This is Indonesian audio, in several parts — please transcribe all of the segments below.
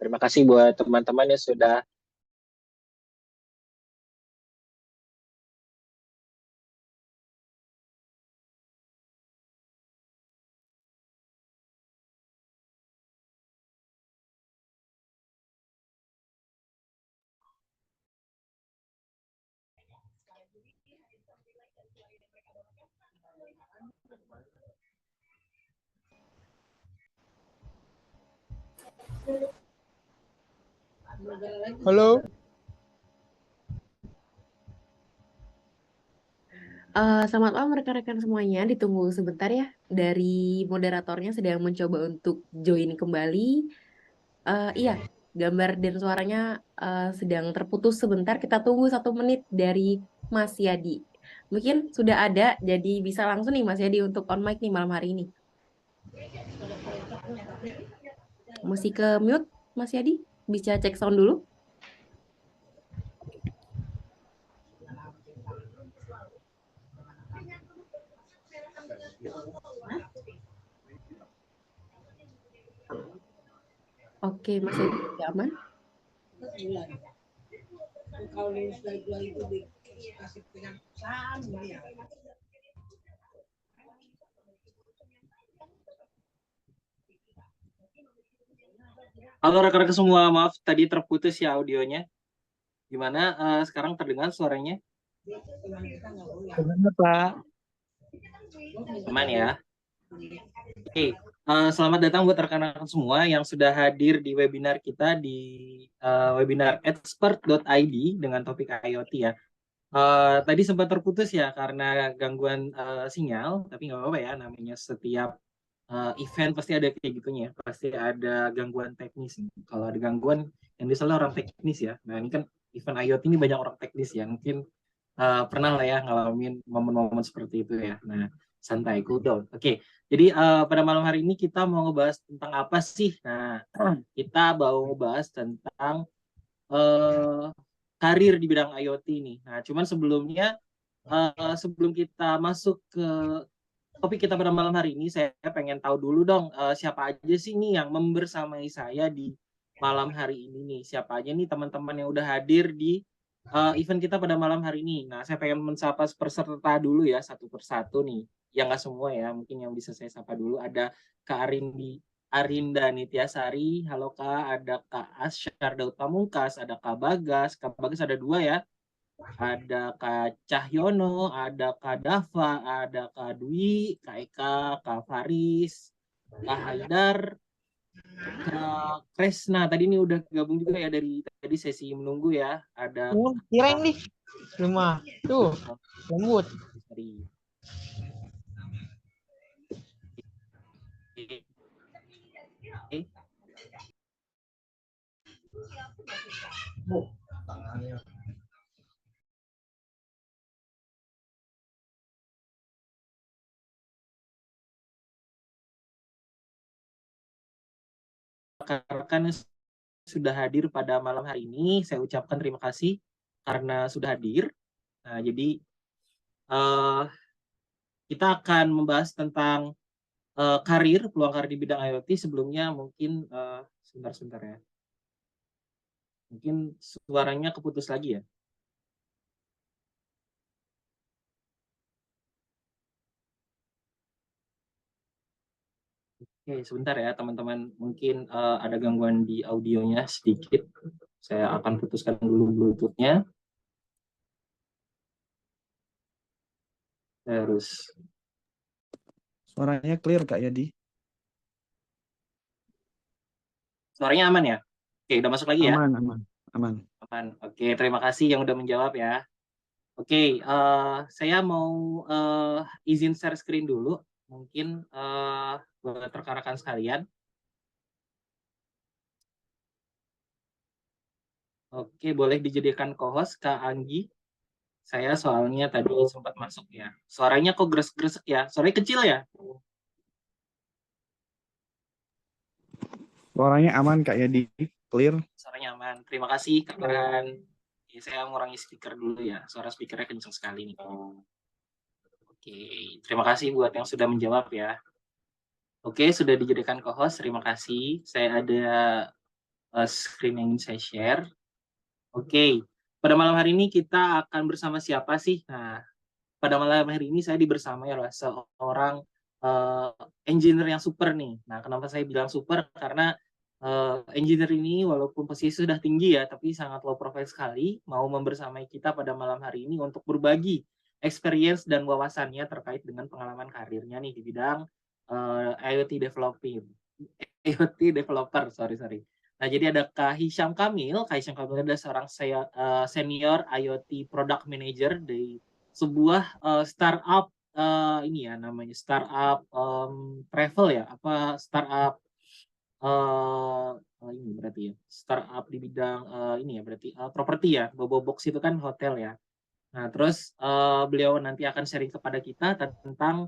Terima kasih buat teman-teman yang sudah Halo. Selamat malam rekan-rekan semuanya. Ditunggu sebentar ya. Dari moderatornya sedang mencoba untuk join kembali. Iya, gambar dan suaranya sedang terputus sebentar. Kita tunggu 1 menit dari Mas Yadi. Mungkin sudah ada, jadi bisa langsung nih Mas Yadi untuk on mic nih malam hari ini. Mesti ke mute Mas Yadi. Bisa cek sound dulu. Oke, Mas Yadi sudah aman. Halo rekan-rekan semua, maaf tadi terputus ya audionya. Gimana sekarang terdengar suaranya? Benar, Pak. Aman ya? Oke, selamat datang buat rekan-rekan semua yang sudah hadir di webinar kita di webinar expert.id dengan topik IoT ya. Tadi sempat terputus ya karena gangguan sinyal, tapi nggak apa-apa ya, namanya setiap event pasti ada kayak gitunya, pasti ada gangguan teknis. Kalau ada gangguan yang disalah orang teknis ya. Nah ini kan event IoT ini banyak orang teknis ya, mungkin pernah lah ya ngalamin momen-momen seperti itu ya. Nah santai, cool down. Oke, jadi pada malam hari ini kita mau ngebahas tentang apa sih? Nah kita mau ngebahas tentang eh, karir di bidang IoT nih. Nah cuman sebelumnya sebelum kita masuk ke topik kita pada malam hari ini, saya pengen tahu dulu dong siapa aja sih nih yang membersamai saya di malam hari ini nih. Siapa aja nih teman-teman yang udah hadir di event kita pada malam hari ini. Nah, saya pengen mensapa peserta dulu ya, satu persatu nih. Yang nggak semua ya, mungkin yang bisa saya sapa dulu. Ada Kak Arinda Nityasari, halo Kak. Ada Kak Asyar Daud Pamungkas, ada Kak Bagas. Kak Bagas ada dua ya, ada Kak Cahyono, ada Kak Dava, ada Kak Dwi, Kak Eka, Kak Faris, Kak Haidar, Kak Kresna. Tadi ini udah gabung juga ya dari tadi sesi menunggu ya. Ada Kirain nih. Rumah. Tuh, lembut. dari rekan-rekan yang sudah hadir pada malam hari ini. Saya ucapkan terima kasih karena sudah hadir. Nah, jadi uh, kita akan membahas tentang peluang karir di bidang IoT. Sebelumnya mungkin sebentar ya. Mungkin suaranya keputus lagi ya. Oke, sebentar ya teman-teman. Mungkin ada gangguan di audionya sedikit. Saya akan putuskan dulu Bluetooth-nya. Terus Suaranya clear Kak Yadi. suaranya aman ya? Oke, udah masuk lagi ya? Aman, aman, aman. Aman. Oke, terima kasih yang udah menjawab ya. Oke, saya mau izin share screen dulu. Mungkin buat rekan-rekan sekalian. Oke, boleh dijadikan co-host Kak Anggi. Saya soalnya tadi sempat masuk ya. Suaranya kok gresek-gresek ya? Suaranya kecil ya? Suaranya aman Kak Yadi, clear. Suaranya aman. Terima kasih Kak Farhan. Oke, saya mengurangi speaker dulu ya. Suara speakernya kenceng sekali nih. Oke, terima kasih buat yang sudah menjawab ya. Oke, sudah dijadikan co-host. Terima kasih. Saya ada screen yang ingin saya share. Oke, pada malam hari ini kita akan bersama siapa sih? Nah, pada malam hari ini saya dibersamai oleh seorang engineer yang super nih. Nah, kenapa saya bilang super? Karena engineer ini walaupun posisi sudah tinggi ya, tapi sangat low profile sekali, mau membersamai kita pada malam hari ini untuk berbagi experience dan wawasannya terkait dengan pengalaman karirnya nih di bidang IoT developing, IoT developer, sorry. Nah, jadi ada Kak Hisham Kamil. Kak Hisham Kamil adalah seorang senior IoT product manager di sebuah startup ini ya namanya startup travel ya startup ini berarti ya startup di bidang ini ya berarti properti ya Bobo Box itu kan hotel ya. Nah terus beliau nanti akan sharing kepada kita tentang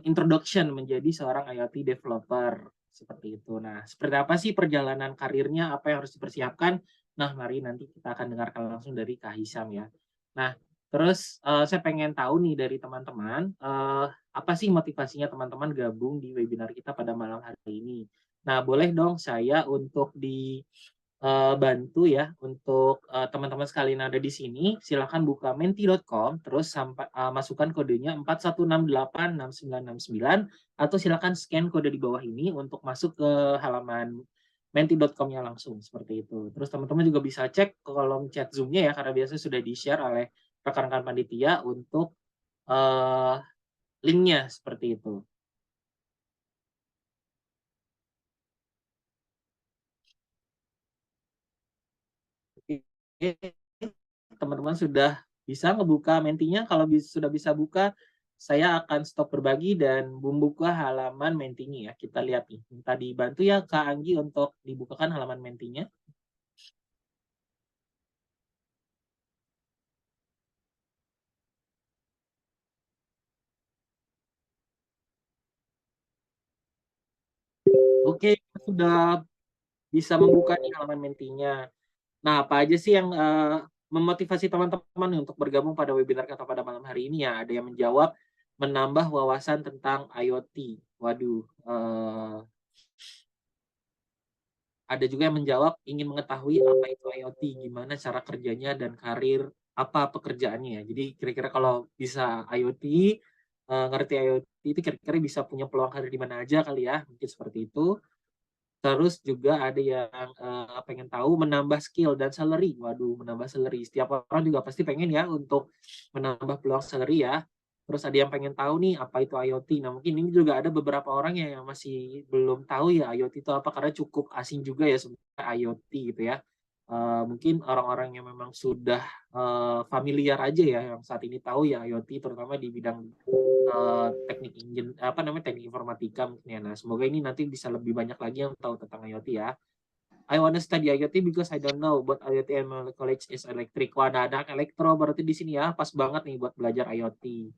introduction menjadi seorang IoT developer seperti itu. Nah seperti apa sih perjalanan karirnya, apa yang harus dipersiapkan? Nah mari nanti kita akan dengarkan langsung dari Kak Hisham ya. Nah terus saya pengen tahu nih dari teman-teman apa sih motivasinya teman-teman gabung di webinar kita pada malam hari ini. Nah, boleh dong saya untuk dibantu ya untuk teman-teman sekalian yang ada di sini. Silakan buka menti.com, terus sampai masukkan kodenya 41686969 atau silakan scan kode di bawah ini untuk masuk ke halaman menti.com-nya langsung seperti itu. Terus teman-teman juga bisa cek ke kolom chat Zoom-nya ya karena biasanya sudah di-share oleh rekan-rekan panitia untuk uh, linknya seperti itu. Oke, teman-teman sudah bisa ngebuka mentinya. Kalau sudah bisa buka, saya akan stop berbagi dan membuka halaman mentinya ya. Kita lihat nih. Minta dibantu ya Kak Anggi untuk dibukakan halaman mentinya. Oke, sudah bisa membuka nih halaman mentinya. Nah, apa aja sih yang memotivasi teman-teman untuk bergabung pada webinar kita pada malam hari ini ya? Ada yang menjawab menambah wawasan tentang IoT. Waduh, ada juga yang menjawab ingin mengetahui apa itu IoT, gimana cara kerjanya dan karir apa pekerjaannya ya. Jadi kira-kira kalau bisa IoT, ngerti IoT itu kira-kira bisa punya peluang karir di mana aja kali ya, mungkin seperti itu. Terus juga ada yang pengen tahu menambah skill dan salary. Waduh, menambah salary. Setiap orang juga pasti pengen ya untuk menambah peluang salary ya. Terus ada yang pengen tahu nih apa itu IoT. Nah, mungkin ini juga ada beberapa orang yang masih belum tahu ya IoT itu apa karena cukup asing juga ya sebenarnya IoT gitu ya. Mungkin orang-orang yang memang sudah familiar aja ya yang saat ini tahu ya IoT terutama di bidang teknik teknik informatika mungkin ya. Nah, semoga ini nanti bisa lebih banyak lagi yang tahu tentang IoT ya. I wanna study IoT because I don't know but IoT and my college is electric. Wah, ada anak elektro berarti di sini ya. Pas banget nih buat belajar IoT.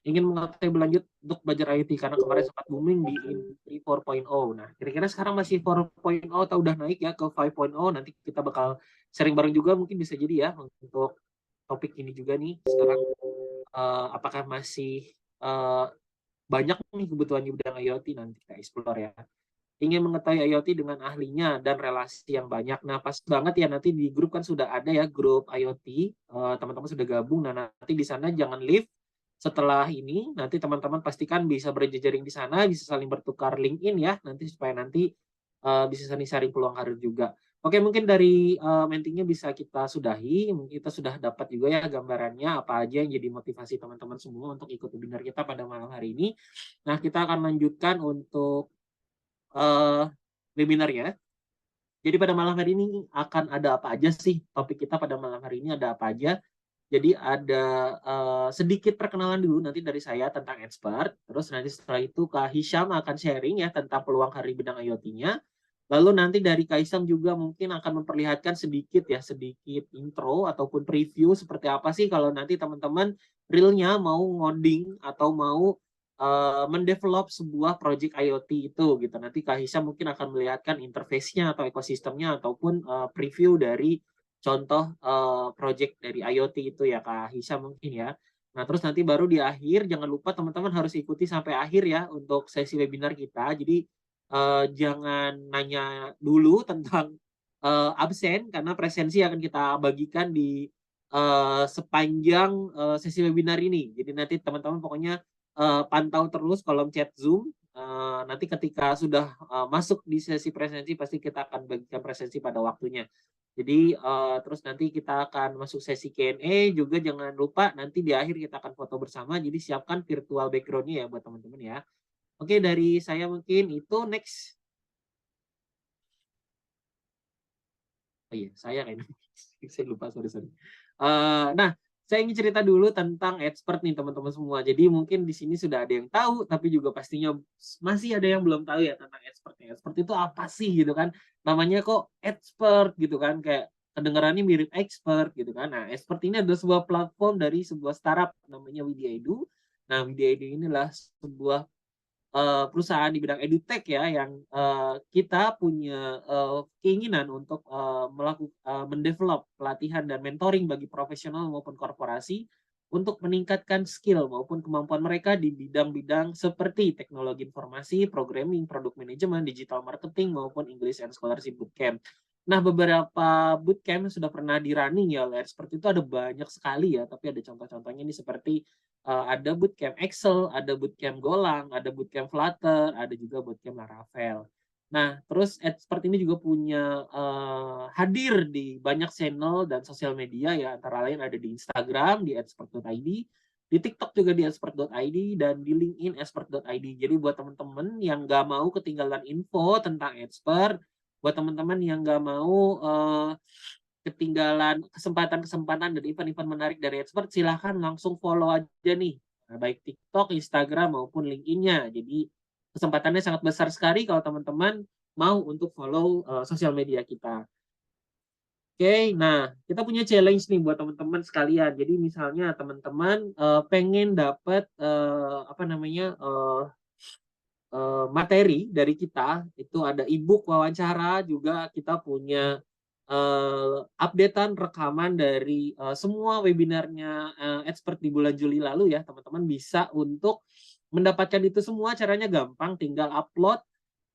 Ingin mengetahui berlanjut untuk belajar IoT karena kemarin sempat booming di industri 4.0. Nah, kira-kira sekarang masih 4.0 atau udah naik ya ke 5.0? Nanti kita bakal sharing bareng juga mungkin bisa jadi ya untuk topik ini juga nih sekarang apakah masih banyak nih kebutuhan di bidang IoT, nanti kita explore ya. Ingin mengetahui IoT dengan ahlinya dan relasi yang banyak. Nah, pas banget ya nanti di grup kan sudah ada ya grup IoT, teman-teman sudah gabung. Nah, nanti di sana jangan leave. Setelah ini nanti teman-teman pastikan bisa berjejaring di sana, bisa saling bertukar LinkedIn ya, nanti supaya nanti bisa saling sharing peluang karir juga. Oke, mungkin dari mentingnya bisa kita sudahi. Mungkin kita sudah dapat juga ya gambarannya apa aja yang jadi motivasi teman-teman semua untuk ikut webinar kita pada malam hari ini. Nah, kita akan lanjutkan untuk webinarnya. Jadi pada malam hari ini akan ada apa aja sih? Topik kita pada malam hari ini ada apa aja? Jadi ada sedikit perkenalan dulu nanti dari saya tentang expert. Terus nanti setelah itu Kak Hisham akan sharing ya tentang peluang karir bidang IoT-nya. Lalu nanti dari Kak Hisham juga mungkin akan memperlihatkan sedikit intro ataupun preview seperti apa sih kalau nanti teman-teman realnya mau ngoding atau mau mendevelop sebuah project IoT itu gitu. Nanti Kak Hisham mungkin akan melihatkan interface-nya atau ekosistemnya ataupun preview dari contoh project dari IoT itu ya Kak Hisham mungkin ya. Nah, terus nanti baru di akhir jangan lupa teman-teman harus ikuti sampai akhir ya untuk sesi webinar kita. Jadi jangan nanya dulu tentang absen karena presensi akan kita bagikan di sepanjang sesi webinar ini. Jadi nanti teman-teman pokoknya pantau terus kolom chat Zoom. Nanti ketika sudah masuk di sesi presensi pasti kita akan bagikan presensi pada waktunya. Jadi terus nanti kita akan masuk sesi Q&A juga, jangan lupa nanti di akhir kita akan foto bersama. Jadi siapkan virtual background-nya ya buat teman-teman ya. Oke, dari saya mungkin itu next. Oh iya, saya kayaknya. Saya lupa, sorry. Nah, saya ingin cerita dulu tentang expert nih teman-teman semua. Jadi mungkin di sini sudah ada yang tahu, tapi juga pastinya masih ada yang belum tahu ya tentang expertnya. Expert itu apa sih gitu kan? Namanya kok expert gitu kan? Kayak kedengarannya mirip expert gitu kan? Nah, expert ini adalah sebuah platform dari sebuah startup namanya Widya Edu. Nah, Widya Edu inilah sebuah perusahaan di bidang edutech ya yang kita punya keinginan untuk mendevelop pelatihan dan mentoring bagi profesional maupun korporasi untuk meningkatkan skill maupun kemampuan mereka di bidang-bidang seperti teknologi informasi, programming, product management, digital marketing maupun English and Scholarship Bootcamp. Nah, beberapa bootcamp sudah pernah di running ya oleh seperti itu ada banyak sekali ya, tapi ada contoh-contohnya ini seperti ada bootcamp Excel, ada bootcamp Golang, ada bootcamp Flutter, ada juga bootcamp Laravel. Nah, terus expert ini juga punya hadir di banyak channel dan sosial media ya, antara lain ada di Instagram di @expert.id, di TikTok juga di expert.id, dan di LinkedIn expert.id. Jadi buat teman-teman yang nggak mau ketinggalan info tentang expert, buat teman-teman yang nggak mau ketinggalan kesempatan-kesempatan dan event-event menarik dari expert, silahkan langsung follow aja nih, baik TikTok, Instagram maupun LinkedIn-nya. Jadi kesempatannya sangat besar sekali kalau teman-teman mau untuk follow sosial media kita. Oke, nah kita punya challenge nih buat teman-teman sekalian. Jadi misalnya teman-teman pengen dapat materi dari kita, itu ada e-book wawancara, juga kita punya updatean rekaman dari semua webinarnya expert di bulan Juli lalu ya. Teman-teman bisa untuk mendapatkan itu semua, caranya gampang, tinggal upload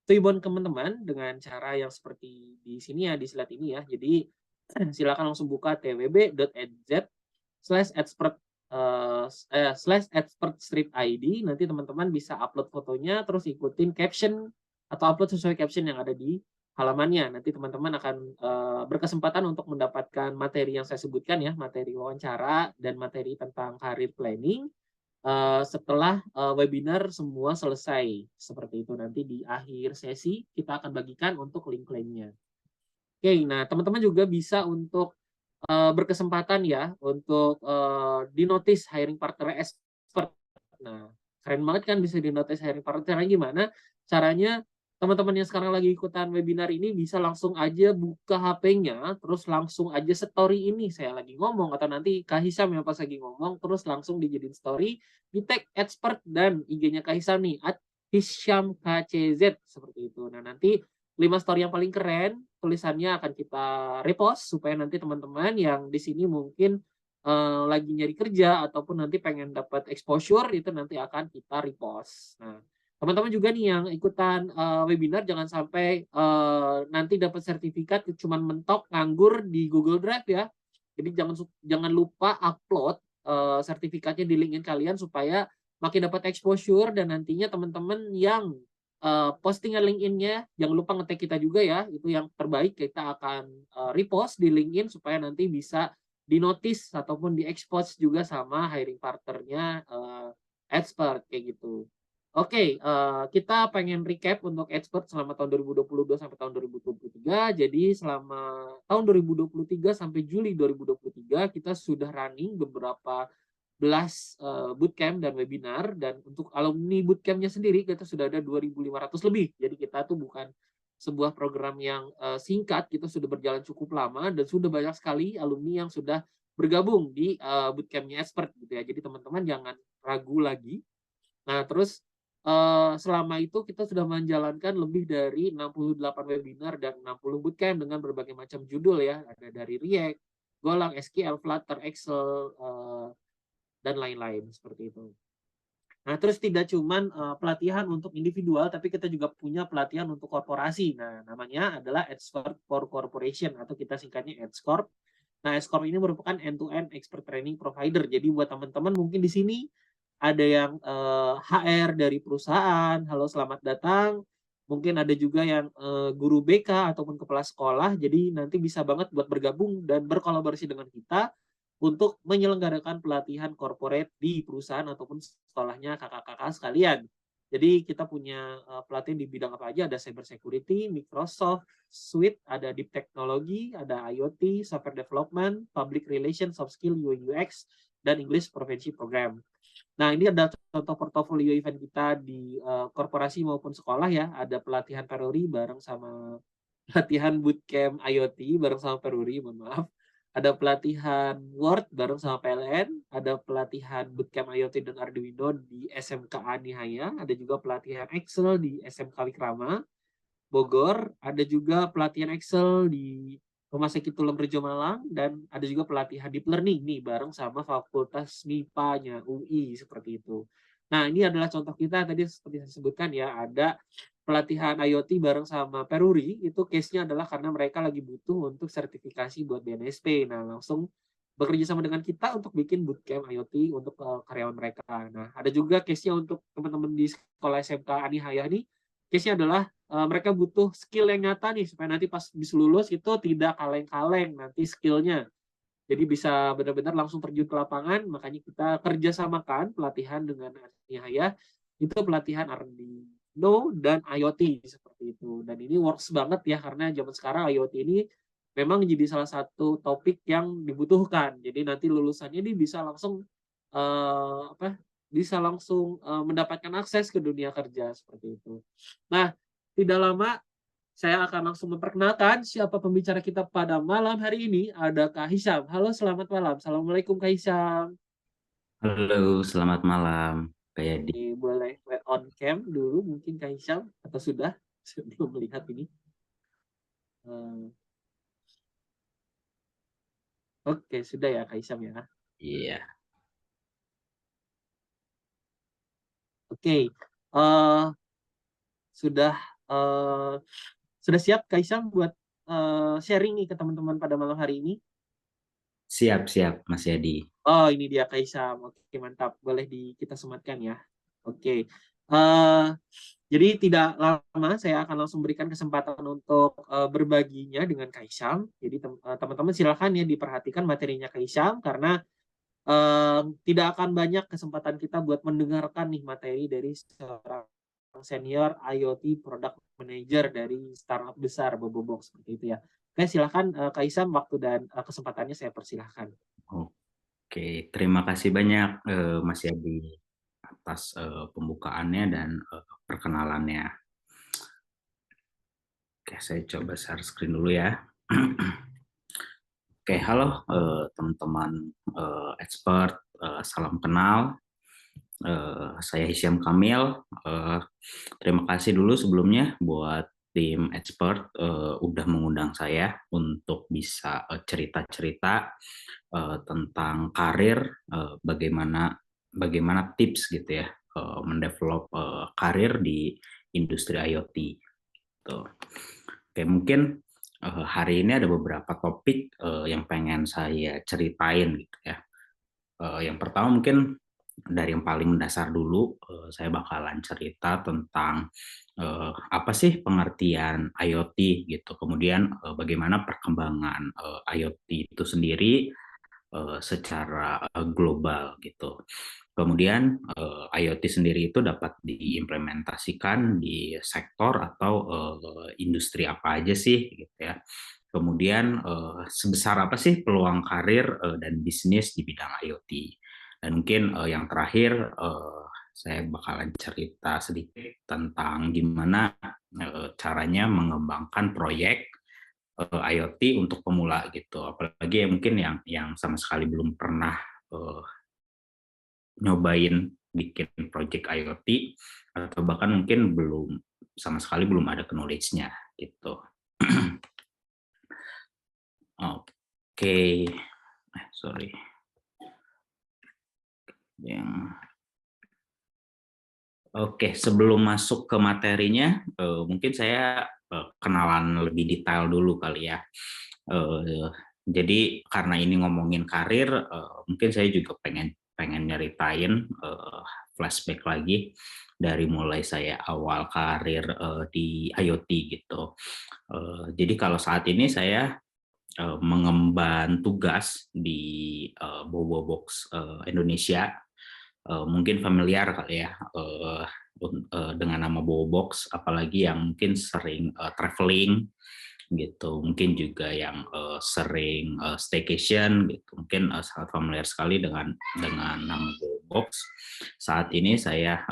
Tribun teman-teman dengan cara yang seperti di sini ya, di slide ini ya. Jadi silakan langsung buka twb.ed/expert /expert strip ID. Nanti teman-teman bisa upload fotonya, terus ikutin caption atau upload sesuai caption yang ada di halamannya. Nanti teman-teman akan berkesempatan untuk mendapatkan materi yang saya sebutkan ya, materi wawancara dan materi tentang career planning setelah webinar semua selesai. Seperti itu, nanti di akhir sesi kita akan bagikan untuk link-linknya. Oke, nah teman-teman juga bisa untuk berkesempatan ya untuk dinotis hiring partner expert. Nah, keren banget kan bisa dinotis hiring partner. Caranya gimana? Caranya teman-teman yang sekarang lagi ikutan webinar ini bisa langsung aja buka HP-nya, terus langsung aja story ini saya lagi ngomong, atau nanti Kak Hisam yang pas lagi ngomong, terus langsung dijadiin story, di tag expert dan IG-nya Kak Hisam nih, @hisyamkcz seperti itu. Nah, nanti 5 story yang paling keren tulisannya akan kita repost supaya nanti teman-teman yang di sini mungkin lagi nyari kerja ataupun nanti pengen dapat exposure itu nanti akan kita repost. Nah, teman-teman juga nih yang ikutan webinar jangan sampai nanti dapat sertifikat cuman mentok nganggur di Google Drive ya. Jadi jangan lupa upload sertifikatnya di LinkedIn kalian supaya makin dapat exposure, dan nantinya teman-teman yang postingan LinkedIn-nya jangan lupa nge-tag kita juga ya, itu yang terbaik kita akan repost di LinkedIn supaya nanti bisa dinotis ataupun diekspos juga sama hiring partnernya expert kayak gitu. Oke, kita pengen recap untuk expert selama tahun 2022 sampai tahun 2023. Jadi selama tahun 2023 sampai Juli 2023 kita sudah running beberapa belas bootcamp dan webinar, dan untuk alumni bootcampnya sendiri kita sudah ada 2.500 lebih. Jadi kita tuh bukan sebuah program yang singkat, kita sudah berjalan cukup lama dan sudah banyak sekali alumni yang sudah bergabung di bootcampnya expert gitu ya. Jadi teman-teman jangan ragu lagi. Nah, terus selama itu kita sudah menjalankan lebih dari 68 webinar dan 60 bootcamp dengan berbagai macam judul ya. Ada dari React, Golang, SQL, Flutter, Excel, dan lain-lain seperti itu. Nah, terus tidak cuman pelatihan untuk individual, tapi kita juga punya pelatihan untuk korporasi. Nah, namanya adalah Expert for Corporation atau kita singkatnya EdScorp. Nah, EdScorp ini merupakan end-to-end expert training provider. Jadi buat teman-teman mungkin di sini ada yang HR dari perusahaan, halo selamat datang. Mungkin ada juga yang guru BK ataupun kepala sekolah. Jadi nanti bisa banget buat bergabung dan berkolaborasi dengan kita untuk menyelenggarakan pelatihan corporate di perusahaan ataupun sekolahnya kakak-kakak sekalian. Jadi kita punya pelatihan di bidang apa aja, ada cyber security, Microsoft Suite, ada deep technology, ada IoT, software development, public relations, soft skill, UI UX, dan English Proficiency Program. Nah, ini ada contoh portofolio event kita di korporasi maupun sekolah ya. Ada pelatihan Peruri bareng sama pelatihan bootcamp IoT bareng sama Peruri, mohon maaf. Ada pelatihan Word bareng sama PLN, ada pelatihan bootcamp IoT dan Arduino di SMK Anihaya, ada juga pelatihan Excel di SMK Wikrama Bogor, ada juga pelatihan Excel di Rumah Sakit Tulang Rejo Malang, dan ada juga pelatihan deep learning nih bareng sama Fakultas MIPA-nya UI seperti itu. Nah, ini adalah contoh kita tadi seperti saya sebutkan ya, ada pelatihan IoT bareng sama Peruri, itu case-nya adalah karena mereka lagi butuh untuk sertifikasi buat BNSP. Nah, langsung bekerja sama dengan kita untuk bikin bootcamp IoT untuk karyawan mereka. Nah, ada juga case-nya untuk teman-teman di sekolah SMK Anihaya nih, case-nya adalah mereka butuh skill yang nyata nih supaya nanti pas bisa lulus itu tidak kaleng-kaleng nanti skillnya. Jadi bisa benar-benar langsung terjun ke lapangan, makanya kita kerjasamakan pelatihan dengan Arniaya, itu pelatihan Arduino dan IoT seperti itu. Dan ini works banget ya, karena zaman sekarang IoT ini memang jadi salah satu topik yang dibutuhkan. Jadi nanti lulusannya ini bisa langsung bisa langsung mendapatkan akses ke dunia kerja seperti itu. Nah, tidak lama saya akan langsung memperkenalkan siapa pembicara kita pada malam hari ini. Ada Kak Hisham. Halo, selamat malam. Assalamualaikum Kak Hisham. Halo, selamat malam, Kak Yadi. Boleh on cam dulu mungkin Kak Hisham, atau sudah? Saya belum melihat ini. Oke, sudah ya Kak Hisham ya. Iya, Oke, sudah eh, sudah siap Kak Hisham buat sharing nih ke teman-teman pada malam hari ini? siap Mas Yadi. Oh, ini dia Kak Hisham. Oke, mantap. Boleh kita sematkan ya. Oke. Eh, jadi tidak lama saya akan langsung berikan kesempatan untuk berbaginya dengan Kak Hisham. Jadi teman-teman silakan ya diperhatikan materinya Kak Hisham karena tidak akan banyak kesempatan kita buat mendengarkan nih materi dari seorang senior IoT product manager dari startup besar Bobobox seperti itu ya. Oke, silakan Kak Hisham, waktu dan kesempatannya saya persilahkan. Oke, terima kasih banyak Mas Yadi atas pembukaannya dan perkenalannya. Oke, saya coba share screen dulu ya. Oke, halo teman-teman expert, salam kenal. Saya Hisham Kamil. Terima kasih dulu sebelumnya buat tim expert udah mengundang saya untuk bisa cerita-cerita tentang karir, bagaimana tips gitu ya mendevelop karir di industri IoT. Gitu. Oke, mungkin hari ini ada beberapa topik yang pengen saya ceritain gitu ya. Yang pertama mungkin dari yang paling mendasar dulu, saya bakalan cerita tentang apa sih pengertian IoT gitu. Kemudian bagaimana perkembangan IoT itu sendiri secara global gitu. Kemudian IoT sendiri itu dapat diimplementasikan di sektor atau industri apa aja sih gitu ya. Kemudian sebesar apa sih peluang karir dan bisnis di bidang IoT. Dan mungkin yang terakhir saya bakalan cerita sedikit tentang gimana caranya mengembangkan proyek IoT untuk pemula gitu. Apalagi mungkin yang sama sekali belum pernah nyobain bikin project IoT atau bahkan mungkin sama sekali belum ada knowledge-nya gitu. Oke, sorry. Oke, sebelum masuk ke materinya, mungkin saya kenalan lebih detail dulu kali ya. Eh, jadi karena ini ngomongin karir, mungkin saya juga pengen pengen nyeritain flashback lagi dari mulai saya awal karir di IoT gitu. Jadi kalau saat ini saya mengemban tugas di Bobo Box Indonesia. Mungkin familiar kali ya dengan nama Bobo Box, apalagi yang mungkin sering traveling gitu, mungkin juga yang sering staycation gitu, mungkin sangat familiar sekali dengan nama Bobo Box. Saat ini saya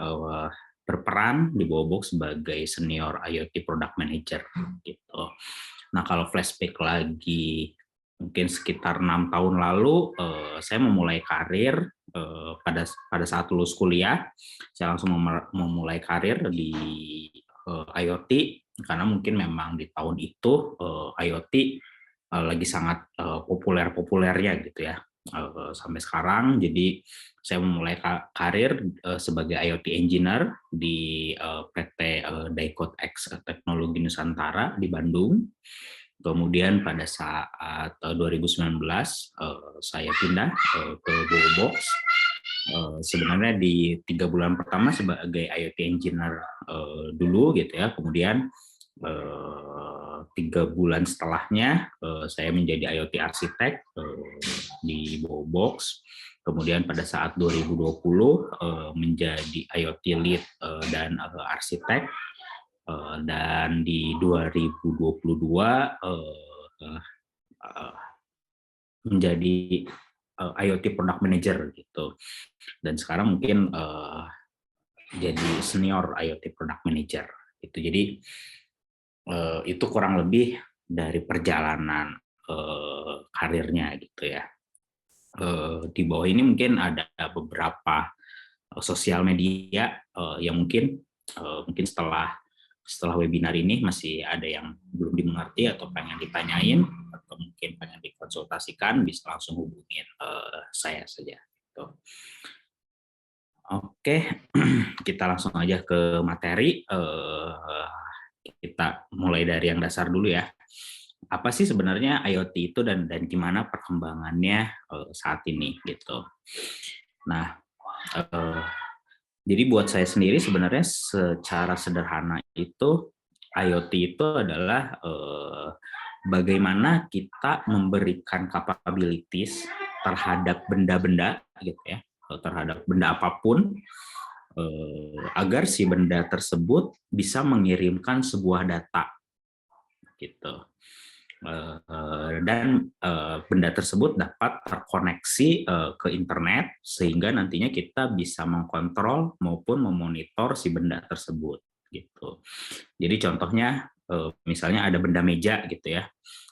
berperan di Bobo Box sebagai senior IoT product manager gitu. Nah, kalau flashback lagi mungkin sekitar 6 tahun lalu, saya memulai karir pada saat lulus kuliah. Saya langsung memulai karir di IoT karena mungkin memang di tahun itu IoT lagi sangat populer-populernya gitu ya sampai sekarang. Jadi saya memulai karir sebagai IoT engineer di PT Daikot X Teknologi Nusantara di Bandung. Kemudian pada saat 2019 saya pindah ke Bobo Box. Sebenarnya di 3 bulan pertama sebagai IoT engineer dulu gitu ya. Kemudian 3 bulan setelahnya saya menjadi IoT arsitek di Bobo Box. Kemudian pada saat 2020 menjadi IoT lead dan arsitek. Dan di 2022 menjadi IoT product manager gitu. Dan sekarang mungkin jadi senior IoT product manager gitu. Jadi itu kurang lebih dari perjalanan karirnya gitu ya. Di bawah ini mungkin ada beberapa sosial media yang mungkin setelah webinar ini masih ada yang belum dimengerti atau pengen ditanyain atau mungkin pengen dikonsultasikan, bisa langsung hubungin saya saja. Gitu. Oke, kita langsung aja ke materi. Kita mulai dari yang dasar dulu ya. Apa sih sebenarnya IoT itu dan gimana perkembangannya saat ini gitu. Nah, jadi buat saya sendiri sebenarnya secara sederhana itu IoT itu adalah bagaimana kita memberikan capabilities terhadap benda-benda gitu ya, terhadap benda apapun agar si benda tersebut bisa mengirimkan sebuah data gitu. Dan benda tersebut dapat terkoneksi ke internet sehingga nantinya kita bisa mengkontrol maupun memonitor si benda tersebut gitu. Jadi contohnya misalnya ada benda meja gitu ya.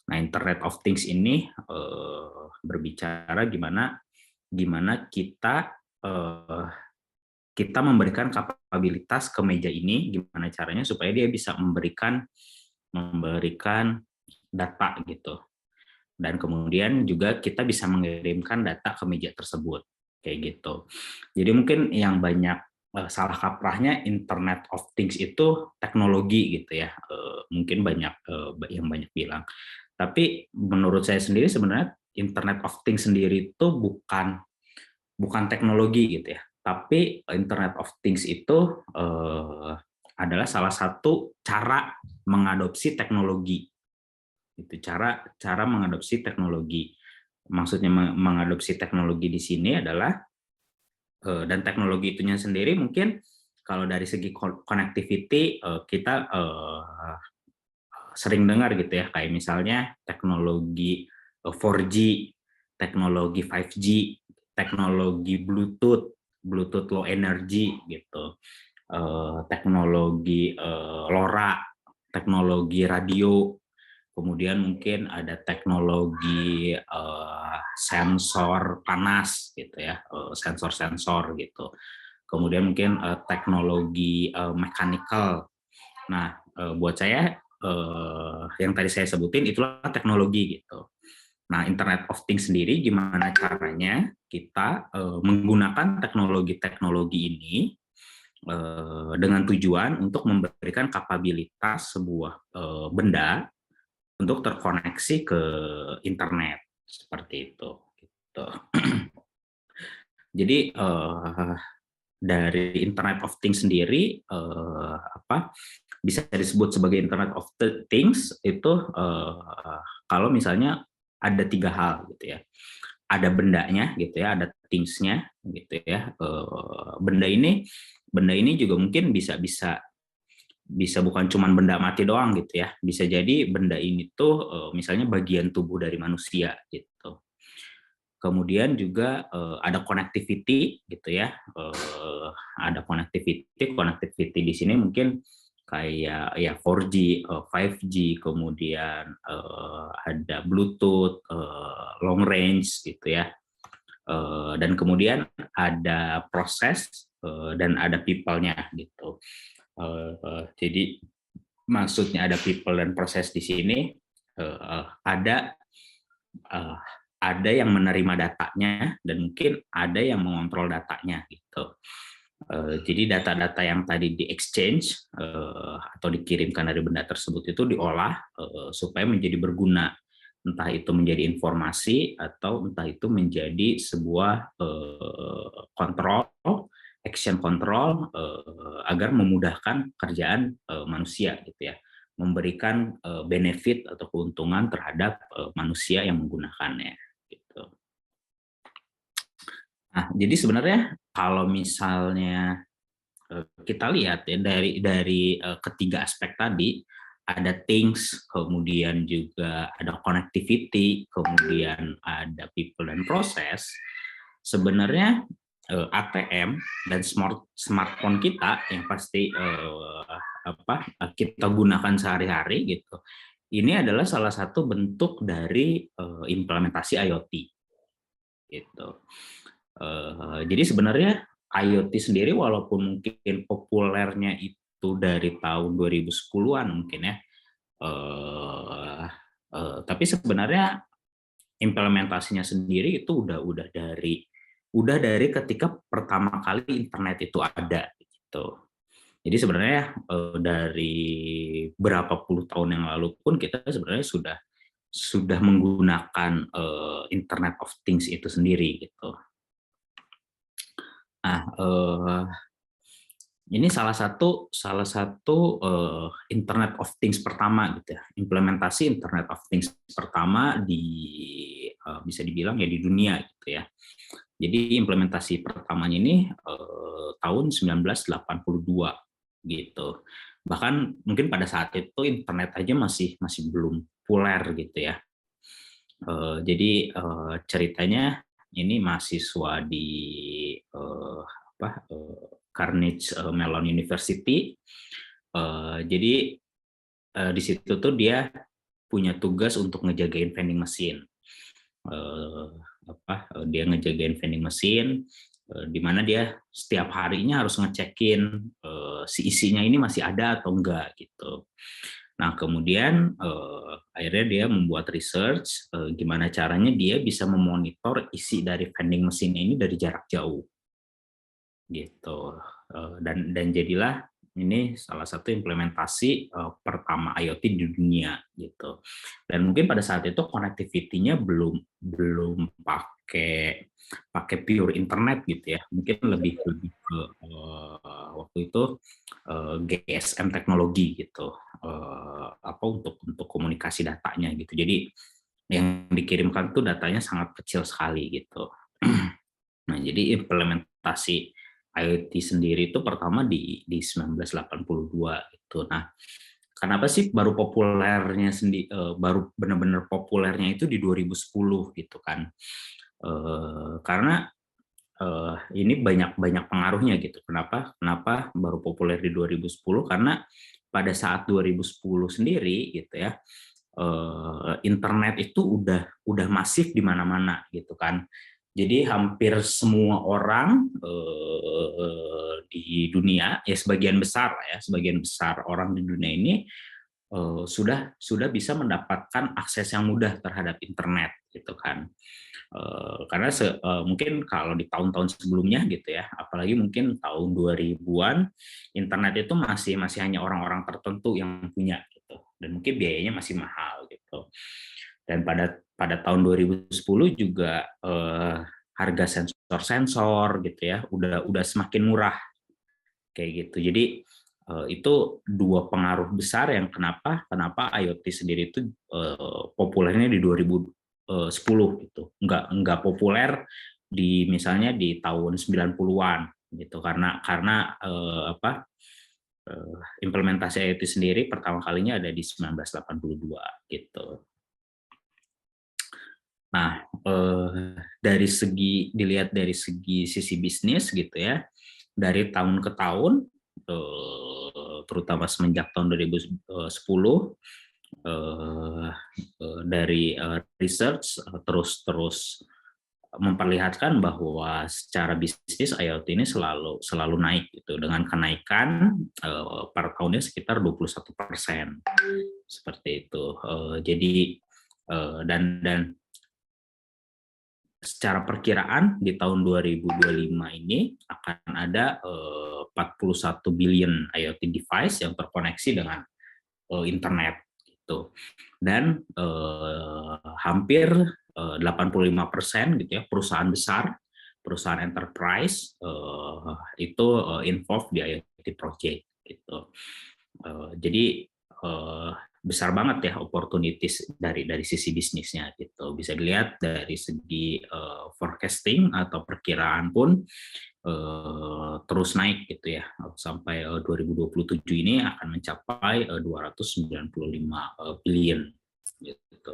Nah, Internet of Things ini berbicara gimana kita memberikan kapabilitas ke meja ini, gimana caranya supaya dia bisa memberikan data gitu. Dan kemudian juga kita bisa mengirimkan data ke meja tersebut kayak gitu. Jadi mungkin yang banyak salah kaprahnya Internet of Things itu teknologi gitu ya. Mungkin banyak yang banyak bilang. Tapi menurut saya sendiri sebenarnya Internet of Things sendiri itu bukan teknologi gitu ya. Tapi Internet of Things itu adalah salah satu cara mengadopsi teknologi. Itu cara mengadopsi teknologi. Maksudnya mengadopsi teknologi di sini adalah dan teknologi itunya sendiri mungkin kalau dari segi connectivity kita sering dengar gitu ya, kayak misalnya teknologi 4G, teknologi 5G, teknologi Bluetooth low energy gitu, teknologi LoRa, teknologi radio. Kemudian mungkin ada teknologi sensor panas gitu ya, sensor-sensor gitu. Kemudian mungkin teknologi mechanical. Nah, buat saya yang tadi saya sebutin itulah teknologi gitu. Nah, Internet of Things sendiri gimana caranya kita menggunakan teknologi-teknologi ini dengan tujuan untuk memberikan kapabilitas sebuah benda untuk terkoneksi ke internet seperti itu. Gitu. Jadi dari Internet of Things sendiri bisa disebut sebagai Internet of Things itu kalau misalnya ada 3 hal gitu ya. Ada bendanya gitu ya, ada things-nya gitu ya. Benda ini juga mungkin bisa bukan cuma benda mati doang gitu ya. Bisa jadi benda ini tuh misalnya bagian tubuh dari manusia gitu. Kemudian juga ada connectivity gitu ya. Ada connectivity di sini mungkin kayak ya 4G, 5G, kemudian ada Bluetooth, long range gitu ya. Dan kemudian ada proses dan ada people-nya gitu. Jadi maksudnya ada people dan proses di sini ada yang menerima datanya dan mungkin ada yang mengontrol datanya gitu. Jadi data-data yang tadi di exchange atau dikirimkan dari benda tersebut itu diolah supaya menjadi berguna, entah itu menjadi informasi atau entah itu menjadi sebuah kontrol, action control agar memudahkan kerjaan manusia gitu ya, memberikan benefit atau keuntungan terhadap manusia yang menggunakannya gitu. Nah, jadi sebenarnya kalau misalnya kita lihat ya dari ketiga aspek tadi, ada things, kemudian juga ada connectivity, kemudian ada people dan proses. Sebenarnya ATM dan smartphone kita yang pasti kita gunakan sehari-hari gitu. Ini adalah salah satu bentuk dari implementasi IoT gitu. Jadi sebenarnya IoT sendiri walaupun mungkin populernya itu dari tahun 2010-an mungkin ya, tapi sebenarnya implementasinya sendiri itu udah dari ketika pertama kali internet itu ada gitu. Jadi sebenarnya dari berapa puluh tahun yang lalu pun kita sebenarnya sudah menggunakan Internet of Things itu sendiri gitu. Nah, ini salah satu Internet of Things pertama gitu ya, implementasi Internet of Things pertama bisa dibilang ya di dunia gitu ya. Jadi implementasi pertamanya ini tahun 1982 gitu. Bahkan mungkin pada saat itu internet aja masih belum populer gitu ya. Jadi ceritanya ini mahasiswa di Carnegie Mellon University. Jadi di situ tuh dia punya tugas untuk ngejagain vending machine. Dia ngejagain vending machine, di mana dia setiap harinya harus ngecekin si isinya ini masih ada atau enggak gitu. Nah kemudian akhirnya dia membuat research gimana caranya dia bisa memonitor isi dari vending machine ini dari jarak jauh gitu. Dan jadilah ini salah satu implementasi pertama IoT di dunia gitu. Dan mungkin pada saat itu connectivity-nya belum pakai pure internet gitu ya. Mungkin lebih ke waktu itu GSM teknologi gitu. Untuk komunikasi datanya gitu. Jadi yang dikirimkan tuh datanya sangat kecil sekali gitu. Nah, jadi implementasi IoT sendiri itu pertama di 1982 gitu. Nah, kenapa sih baru populernya baru benar-benar populernya itu di 2010 gitu kan? Karena ini banyak pengaruhnya gitu. Kenapa baru populer di 2010? Karena pada saat 2010 sendiri gitu ya, internet itu udah masif di mana-mana gitu kan. Jadi hampir semua orang di dunia, ya sebagian besar orang di dunia ini sudah bisa mendapatkan akses yang mudah terhadap internet gitu kan. Karena mungkin kalau di tahun-tahun sebelumnya gitu ya, apalagi mungkin tahun 2000-an, internet itu masih hanya orang-orang tertentu yang punya gitu, dan mungkin biayanya masih mahal gitu. Dan pada tahun 2010 juga harga sensor-sensor gitu ya udah semakin murah kayak gitu. Jadi itu dua pengaruh besar yang kenapa IoT sendiri itu populernya di 2010 gitu. Enggak populer misalnya di tahun 90-an gitu, karena implementasi IoT sendiri pertama kalinya ada di 1982 gitu. Nah, dilihat dari segi sisi bisnis gitu ya, dari tahun ke tahun, terutama semenjak tahun 2010, dari research terus memperlihatkan bahwa secara bisnis IoT ini selalu naik gitu, dengan kenaikan per tahunnya sekitar 21%, seperti itu. Jadi dan secara perkiraan di tahun 2025 ini akan ada 41 billion IoT device yang terkoneksi dengan internet gitu. Dan hampir 85% gitu ya perusahaan besar, perusahaan enterprise itu involved di IoT project gitu. Jadi besar banget ya opportunities dari sisi bisnisnya gitu. Bisa dilihat dari segi forecasting atau perkiraan pun terus naik gitu ya, sampai 2027 ini akan mencapai 295 billion gitu.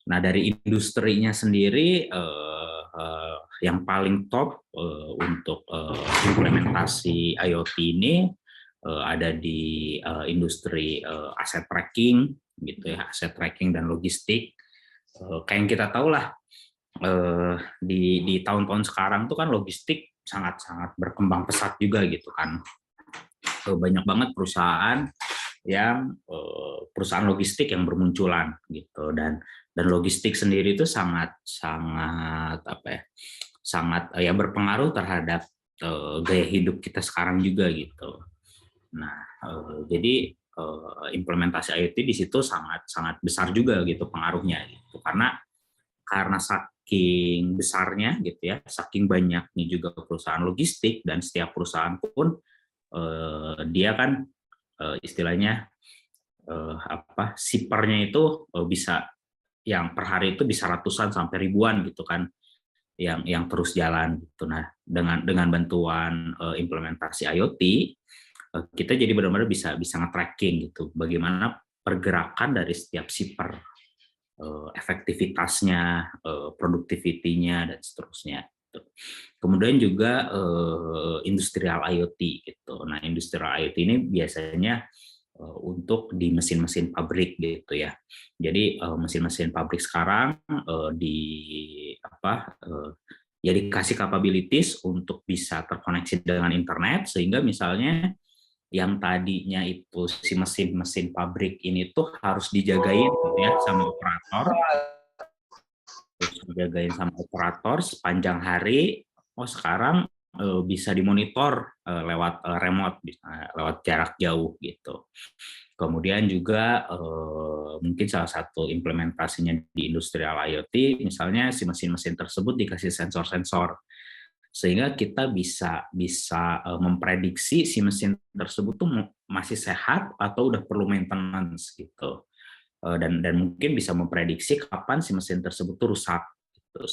Nah, dari industrinya sendiri yang paling top untuk implementasi IoT ini ada di industri aset tracking gitu ya, aset tracking dan logistik. Kayak yang kita tahu lah, di tahun-tahun sekarang tuh kan logistik sangat berkembang pesat juga gitu kan. Banyak banget perusahaan logistik yang bermunculan gitu, dan logistik sendiri itu sangat berpengaruh terhadap gaya hidup kita sekarang juga gitu. Nah, jadi implementasi IoT di situ sangat besar juga gitu pengaruhnya gitu, karena saking besarnya gitu ya, saking banyaknya juga perusahaan logistik, dan setiap perusahaan pun dia kan istilahnya shippernya itu bisa yang per hari itu bisa ratusan sampai ribuan gitu kan, yang terus jalan gitu. Nah, dengan bantuan implementasi IoT, kita jadi benar-benar bisa nge-tracking gitu bagaimana pergerakan dari setiap shipper, efektivitasnya, productivity-nya, dan seterusnya. Kemudian juga industrial IoT gitu. Nah, industrial IoT ini biasanya untuk di mesin-mesin pabrik gitu ya. Jadi mesin-mesin pabrik sekarang ya dikasih capabilities untuk bisa terkoneksi dengan internet, sehingga misalnya yang tadinya itu si mesin pabrik ini tuh harus dijagain ya sama operator sepanjang hari. Sekarang bisa dimonitor lewat remote, lewat jarak jauh gitu. Kemudian juga mungkin salah satu implementasinya di industrial IoT, misalnya si mesin-mesin tersebut dikasih sensor-sensor, sehingga kita bisa memprediksi si mesin tersebut tuh masih sehat atau udah perlu maintenance gitu, dan mungkin bisa memprediksi kapan si mesin tersebut tuh rusak gitu.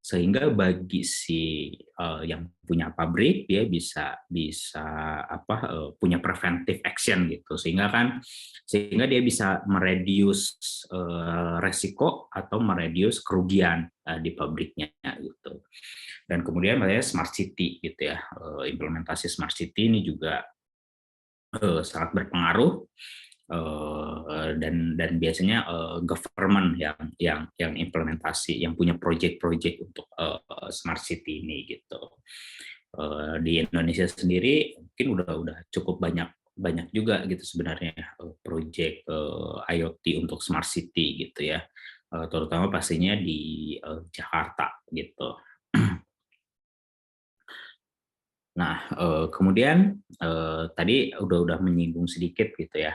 Sehingga bagi si yang punya pabrik, dia bisa punya preventive action gitu, sehingga dia bisa mereduce resiko atau mereduce kerugian di pabriknya gitu. Dan kemudian smart city gitu ya, implementasi smart city ini juga sangat berpengaruh, dan biasanya government yang implementasi, yang punya project-project untuk smart city ini gitu. Di Indonesia sendiri mungkin udah cukup banyak juga gitu sebenarnya project IoT untuk smart city gitu ya. terutama pastinya di Jakarta gitu. Nah, kemudian tadi udah menyinggung sedikit gitu ya,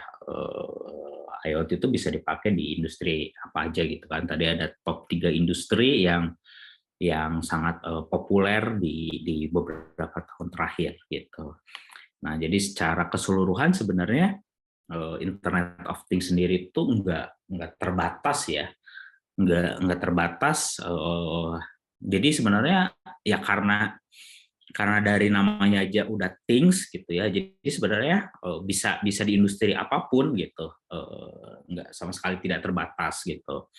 IoT itu bisa dipakai di industri apa aja gitu kan. Tadi ada top 3 industri yang sangat populer di beberapa tahun terakhir gitu. Nah, jadi secara keseluruhan sebenarnya Internet of Things sendiri itu nggak terbatas ya, nggak terbatas. Jadi sebenarnya ya karena dari namanya aja udah things gitu ya, jadi sebenarnya bisa bisa di industri apapun gitu, nggak sama sekali tidak terbatas gitu.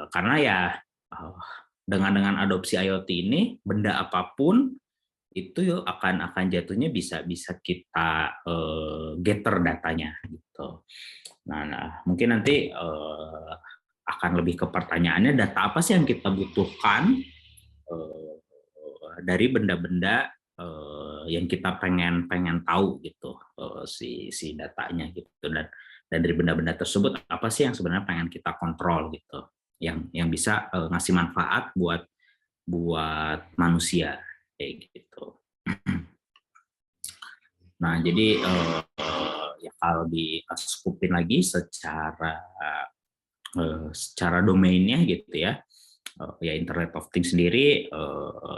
Karena ya dengan adopsi IoT ini benda apapun itu akan jatuhnya bisa bisa kita gather datanya gitu. Nah, mungkin nanti akan lebih ke pertanyaannya, data apa sih yang kita butuhkan dari benda-benda yang kita pengen tahu gitu, si datanya gitu, dan dari benda-benda tersebut apa sih yang sebenarnya pengen kita kontrol gitu, yang bisa ngasih manfaat buat manusia kayak gitu. Nah, jadi ya kalau di-skupin lagi secara domainnya gitu ya, ya Internet of Things sendiri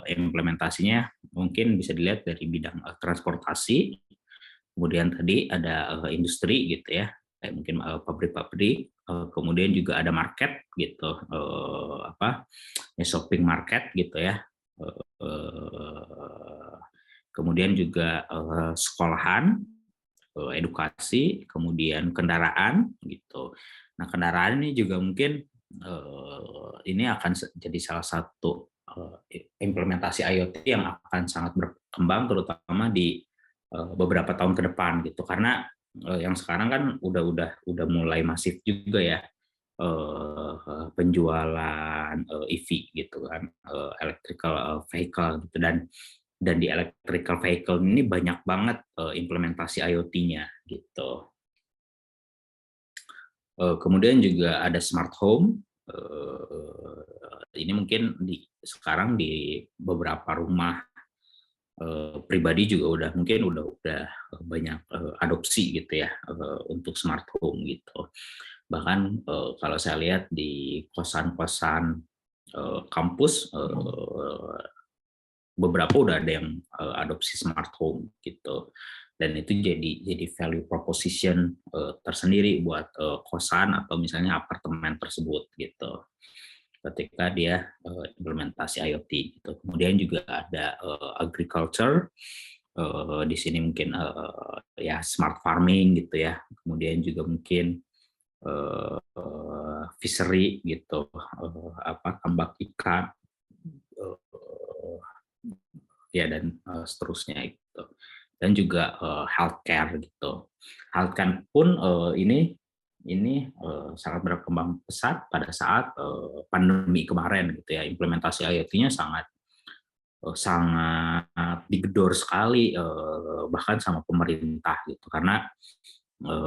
implementasinya mungkin bisa dilihat dari bidang transportasi, kemudian tadi ada industri gitu ya, kayak mungkin pabrik-pabrik, kemudian juga ada market gitu, ya shopping market gitu ya, kemudian juga sekolahan, edukasi, kemudian kendaraan gitu. Nah, kendaraan ini juga mungkin ini akan jadi salah satu implementasi IoT yang akan sangat berkembang, terutama di beberapa tahun ke depan gitu. Karena yang sekarang kan udah mulai masif juga ya penjualan EV gitu kan, electrical vehicle gitu, dan di electrical vehicle ini banyak banget implementasi IoT-nya gitu. Kemudian juga ada smart home. Ini mungkin sekarang di beberapa rumah pribadi juga mungkin udah banyak adopsi gitu ya untuk smart home gitu. Bahkan kalau saya lihat di kosan-kosan kampus, beberapa udah ada yang adopsi smart home gitu, dan itu jadi value proposition tersendiri buat kosan atau misalnya apartemen tersebut gitu, ketika dia implementasi IoT gitu. Kemudian juga ada agriculture, di sini mungkin ya smart farming gitu ya, kemudian juga mungkin fishery gitu, tambak ikan, ya dan seterusnya gitu, dan juga healthcare gitu. Healthcare pun ini sangat berkembang pesat pada saat pandemi kemarin gitu ya. Implementasi IoT-nya sangat digedor sekali, bahkan sama pemerintah gitu, karena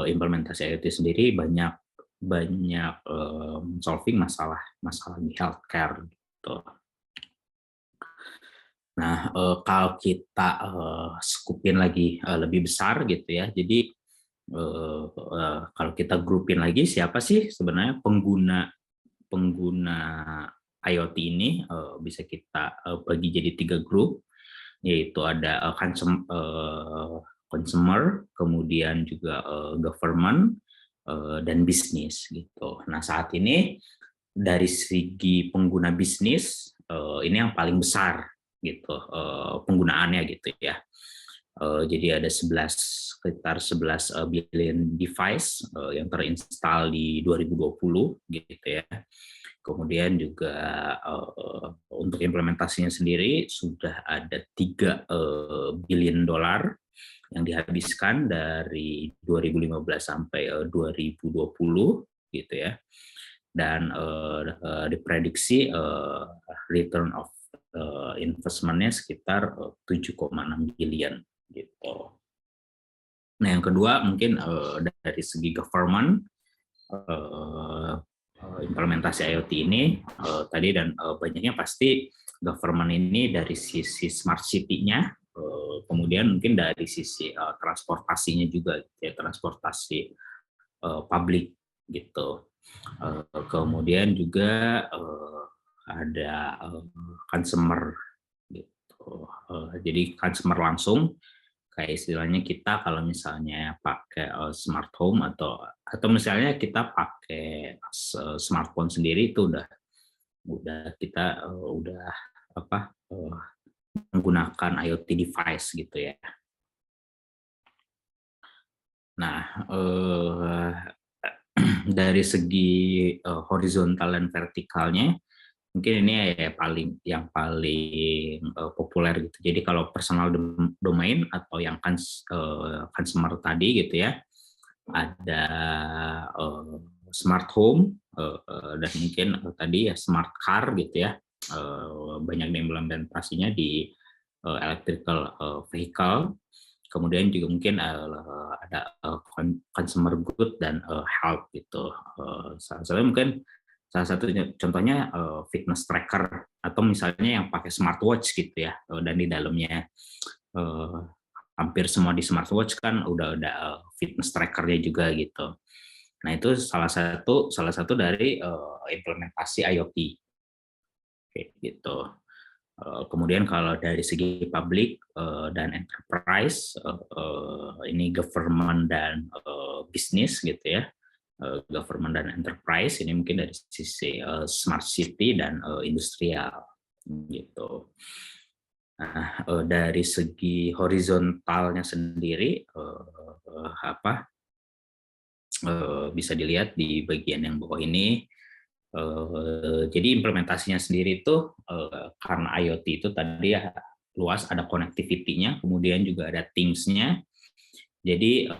implementasi IoT sendiri banyak solving masalah di healthcare gitu. Nah, kalau kita skupin lagi lebih besar gitu ya, jadi kalau kita grupin lagi, siapa sih sebenarnya pengguna IoT ini, bisa kita bagi jadi 3 grup, yaitu ada consumer, kemudian juga government, dan bisnis gitu. Nah, saat ini dari segi pengguna bisnis, ini yang paling besar gitu penggunaannya gitu ya. Jadi ada sekitar 11 billion device yang terinstal di 2020 gitu ya. Kemudian juga untuk implementasinya sendiri sudah ada 3 billion dolar yang dihabiskan dari 2015 sampai 2020 gitu ya. Dan diprediksi return of investment-nya sekitar 7,6 billion gitu. Nah, yang kedua mungkin dari segi government, implementasi IoT ini tadi, dan banyaknya pasti government ini dari sisi smart city-nya, kemudian mungkin dari sisi transportasinya juga, ya, transportasi publik gitu. Kemudian juga ada consumer gitu. Jadi consumer langsung, kayak istilahnya kita kalau misalnya pakai smart home atau misalnya kita pakai smartphone sendiri, itu udah kita udah apa menggunakan IoT device gitu ya. Nah, dari segi horizontal dan vertikalnya, mungkin ini yang paling populer gitu. Jadi kalau personal domain atau yang consumer tadi gitu ya, ada smart home, dan mungkin tadi ya smart car gitu ya. Banyak implementasinya di electrical vehicle. Kemudian juga mungkin ada consumer good dan health gitu. Salah satu contohnya fitness tracker, atau misalnya yang pakai smartwatch gitu ya, dan di dalamnya hampir semua di smartwatch kan udah ada fitness trackernya juga gitu. Nah, itu salah satu dari implementasi IoT kayak gitu. Kemudian kalau dari segi public dan enterprise, ini government dan bisnis gitu ya, government dan enterprise ini mungkin dari sisi smart city dan industrial gitu. Nah, dari segi horizontalnya sendiri bisa dilihat di bagian yang bawah ini. Jadi implementasinya sendiri itu karena IoT itu tadi ya luas, ada connectivity-nya, kemudian juga ada things-nya. Jadi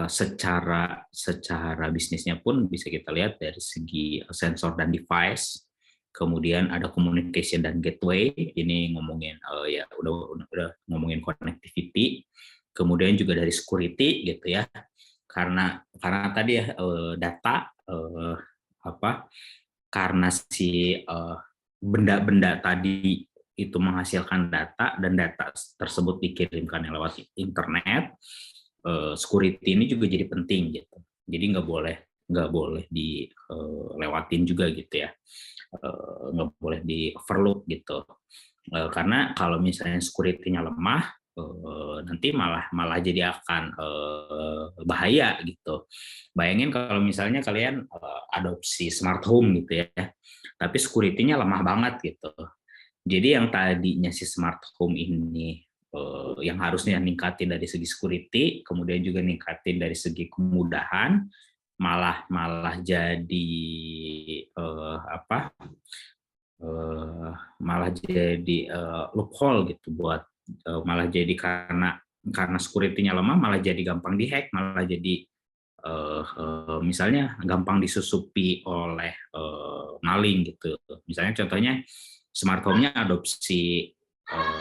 secara bisnisnya pun bisa kita lihat dari segi sensor dan device, kemudian ada communication dan gateway. Ini ngomongin ya udah ngomongin connectivity, kemudian juga dari security gitu ya. Karena tadi ya data karena si benda-benda tadi itu menghasilkan data, dan data tersebut dikirimkan lewat internet, security ini juga jadi penting gitu. Jadi nggak boleh dilewatin juga gitu ya, nggak boleh di overlook gitu. Karena kalau misalnya security-nya lemah, nanti malah jadi akan bahaya gitu. Bayangin kalau misalnya kalian adopsi smart home gitu ya, tapi security-nya lemah banget gitu. Jadi yang tadinya si smart home ini yang harusnya ningkatin dari segi security, kemudian juga ningkatin dari segi kemudahan, malah jadi malah jadi loophole gitu, buat malah jadi karena security-nya lemah, malah jadi gampang dihack, malah jadi misalnya gampang disusupi oleh maling gitu. Misalnya contohnya smart home-nya adopsi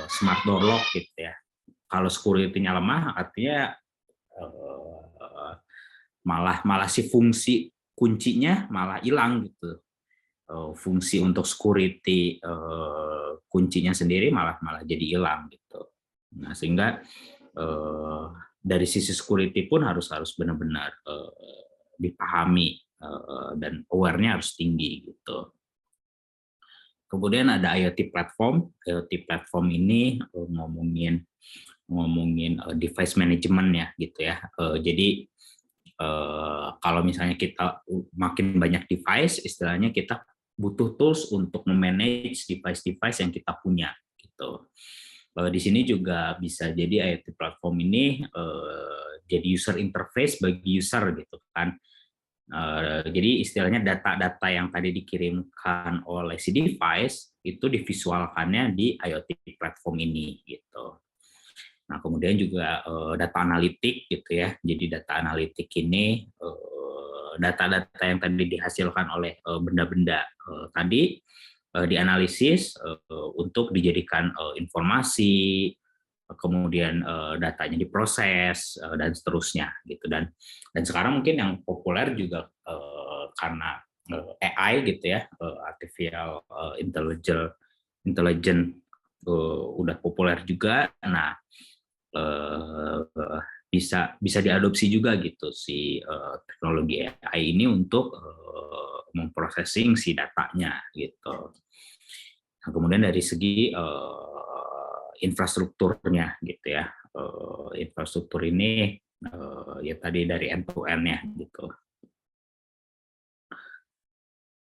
smart door lock gitu ya. Kalau security-nya lemah, artinya malah si fungsi kuncinya malah hilang gitu. Fungsi untuk security kuncinya sendiri malah jadi hilang gitu. Nah, sehingga dari sisi security pun harus benar-benar dipahami, dan aware-nya harus tinggi gitu. Kemudian ada IoT platform. IoT platform ini ngomongin device management ya gitu ya. Jadi kalau misalnya kita makin banyak device, istilahnya kita butuh tools untuk memanage device-device yang kita punya gitu. Di sini juga bisa jadi IoT platform ini jadi user interface bagi user gitu kan. Jadi istilahnya data-data yang tadi dikirimkan oleh si device itu divisualkannya di IoT platform ini gitu. Nah, kemudian juga data analitik gitu ya. Jadi data analitik ini data-data yang tadi dihasilkan oleh benda-benda tadi dianalisis untuk dijadikan informasi, kemudian datanya diproses dan seterusnya gitu. Dan sekarang mungkin yang populer juga karena AI gitu ya, artificial intelligence udah populer juga. Nah, bisa diadopsi juga gitu si teknologi AI ini untuk memprosesing si datanya gitu. Nah, kemudian dari segi infrastrukturnya gitu ya, infrastruktur ini ya tadi dari end to end-nya gitu.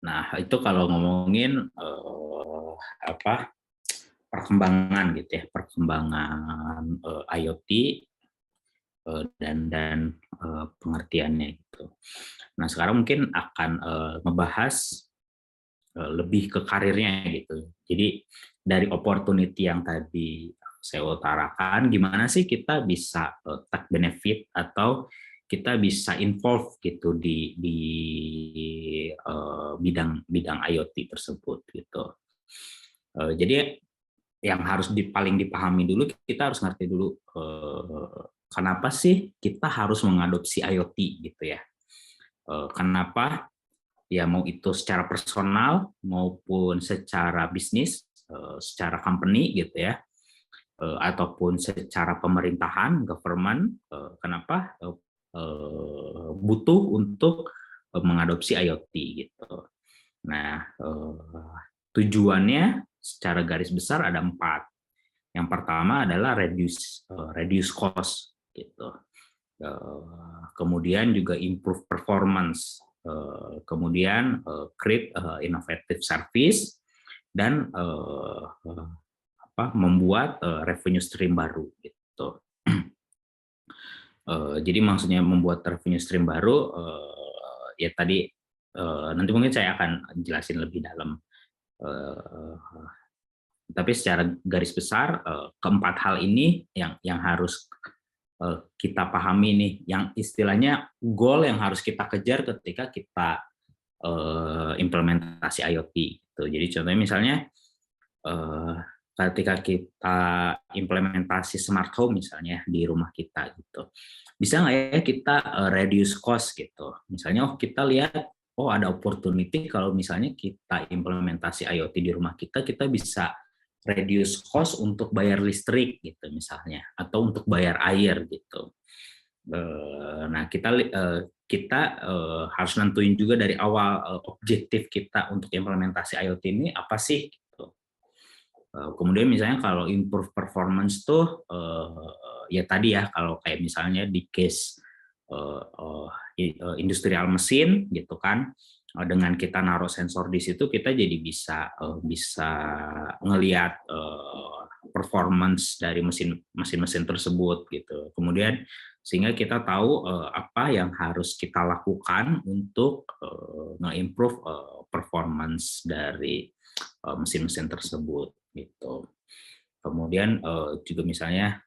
Nah, itu kalau ngomongin perkembangan gitu ya, perkembangan IoT dan pengertiannya gitu. Nah, sekarang mungkin akan ngebahas lebih ke karirnya gitu. Jadi dari opportunity yang tadi saya utarakan, gimana sih kita bisa take benefit atau kita bisa involve gitu di bidang IoT tersebut gitu. Jadi yang harus paling dipahami dulu, kita harus ngerti dulu kenapa sih kita harus mengadopsi IoT gitu ya. Kenapa? Ya mau itu secara personal maupun secara bisnis, secara company gitu ya, ataupun secara pemerintahan, government. Kenapa butuh untuk mengadopsi IoT gitu. Nah, tujuannya secara garis besar ada 4. Yang pertama adalah reduce cost gitu. Kemudian juga improve performance, kemudian create innovative service, dan membuat revenue stream baru gitu. Jadi maksudnya membuat revenue stream baru, ya tadi nanti mungkin saya akan jelasin lebih dalam. Tapi secara garis besar keempat hal ini yang harus kita pahami nih, yang istilahnya goal yang harus kita kejar ketika kita implementasi IoT gitu. Jadi contohnya misalnya ketika kita implementasi smart home misalnya di rumah kita gitu, bisa nggak ya kita reduce cost gitu. Misalnya kita lihat ada opportunity kalau misalnya kita implementasi IoT di rumah kita bisa reduce cost untuk bayar listrik gitu misalnya, atau untuk bayar air gitu. Nah, kita harus nentuin juga dari awal objektif kita untuk implementasi IoT ini apa sih gitu. Kemudian misalnya kalau improve performance tuh ya tadi ya, kalau kayak misalnya di case industrial mesin gitu kan, dengan kita naruh sensor di situ kita jadi bisa ngelihat performance dari mesin-mesin tersebut gitu. Kemudian sehingga kita tahu apa yang harus kita lakukan untuk nge-improve performance dari mesin-mesin tersebut gitu. Kemudian juga misalnya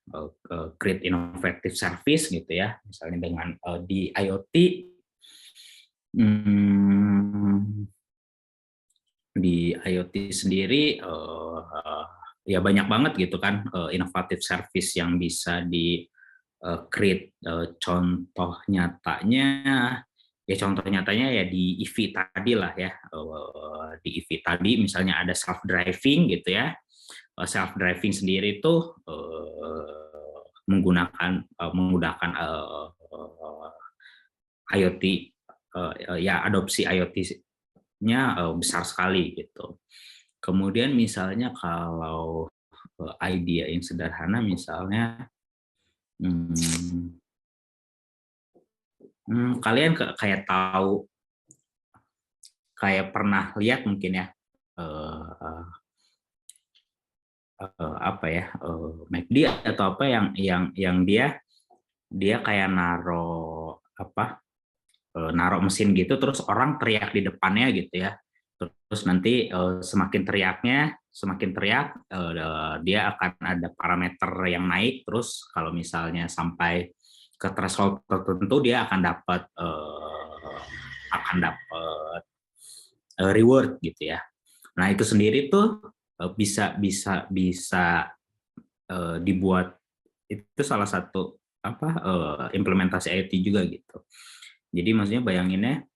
create innovative service gitu ya, misalnya dengan di IoT di IoT sendiri ya banyak banget gitu kan inovatif service yang bisa di create. Contoh nyatanya ya di EV tadi lah ya, di EV tadi misalnya ada self driving gitu ya. Self driving sendiri itu menggunakan IoT, ya adopsi IoT-nya besar sekali gitu. Kemudian misalnya kalau idea yang sederhana misalnya kalian kayak tahu, kayak pernah lihat mungkin ya McD atau apa yang dia kayak naruh mesin gitu, terus orang teriak di depannya gitu ya. Terus nanti semakin teriak dia akan ada parameter yang naik. Terus kalau misalnya sampai ke threshold tertentu dia akan dapat reward gitu ya. Nah itu sendiri tuh bisa dibuat, itu salah satu implementasi IoT juga gitu. Jadi maksudnya bayanginnya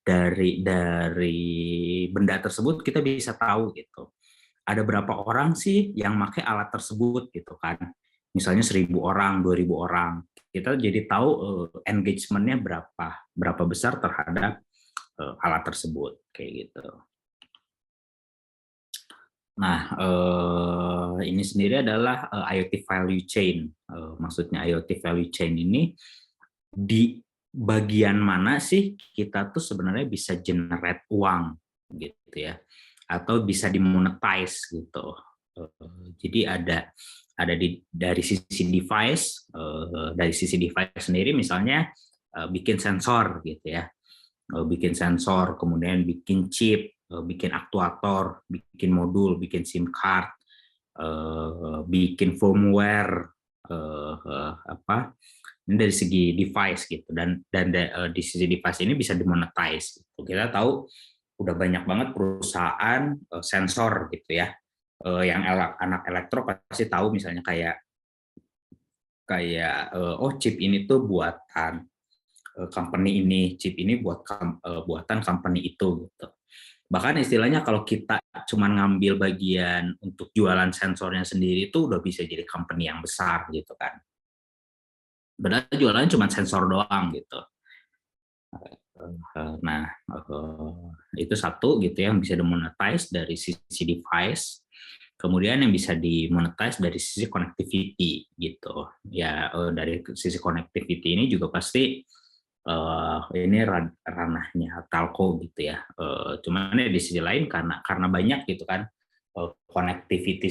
dari benda tersebut kita bisa tahu gitu. Ada berapa orang sih yang pakai alat tersebut gitu kan. Misalnya 1.000 orang, 2.000 orang. Kita jadi tahu engagement-nya berapa besar terhadap alat tersebut kayak gitu. Nah, ini sendiri adalah IoT value chain. Maksudnya IoT value chain ini di bagian mana sih kita tuh sebenarnya bisa generate uang gitu ya, atau bisa dimonetize gitu. Jadi dari sisi device, sendiri misalnya bikin sensor gitu ya, bikin sensor, kemudian bikin chip, bikin aktuator, bikin modul, bikin SIM card, bikin firmware, ini dari segi device gitu, dan di sisi device ini bisa dimonetize gitu. Kita tahu udah banyak banget perusahaan sensor gitu ya, yang anak elektro pasti tahu misalnya kayak oh chip ini tuh buatan company ini, chip ini buatan company itu gitu. Bahkan istilahnya kalau kita cuma ngambil bagian untuk jualan sensornya sendiri itu udah bisa jadi company yang besar gitu kan. Padahal jualannya cuma sensor doang gitu. Nah, itu satu gitu yang bisa dimonetize dari sisi device. Kemudian yang bisa dimonetize dari sisi connectivity gitu. Ya dari sisi connectivity ini juga pasti ini ranahnya telco gitu ya. Cuman di sisi lain karena banyak gitu kan, connectivity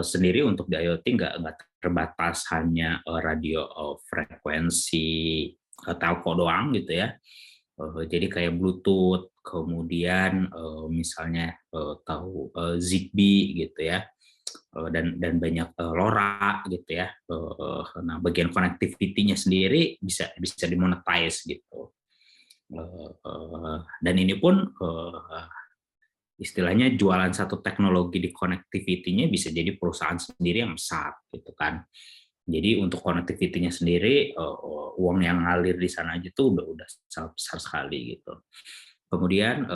sendiri untuk di IoT nggak terbatas hanya radio frekuensi telco doang gitu ya. Jadi kayak Bluetooth, kemudian misalnya tahu Zigbee gitu ya, dan banyak LoRa gitu ya. Nah, bagian connectivity-nya sendiri bisa dimonetize gitu. Dan ini pun istilahnya jualan satu teknologi di connectivity-nya bisa jadi perusahaan sendiri yang besar gitu kan. Jadi untuk connectivity-nya sendiri uang yang ngalir di sana aja tuh udah sangat besar sekali gitu. Kemudian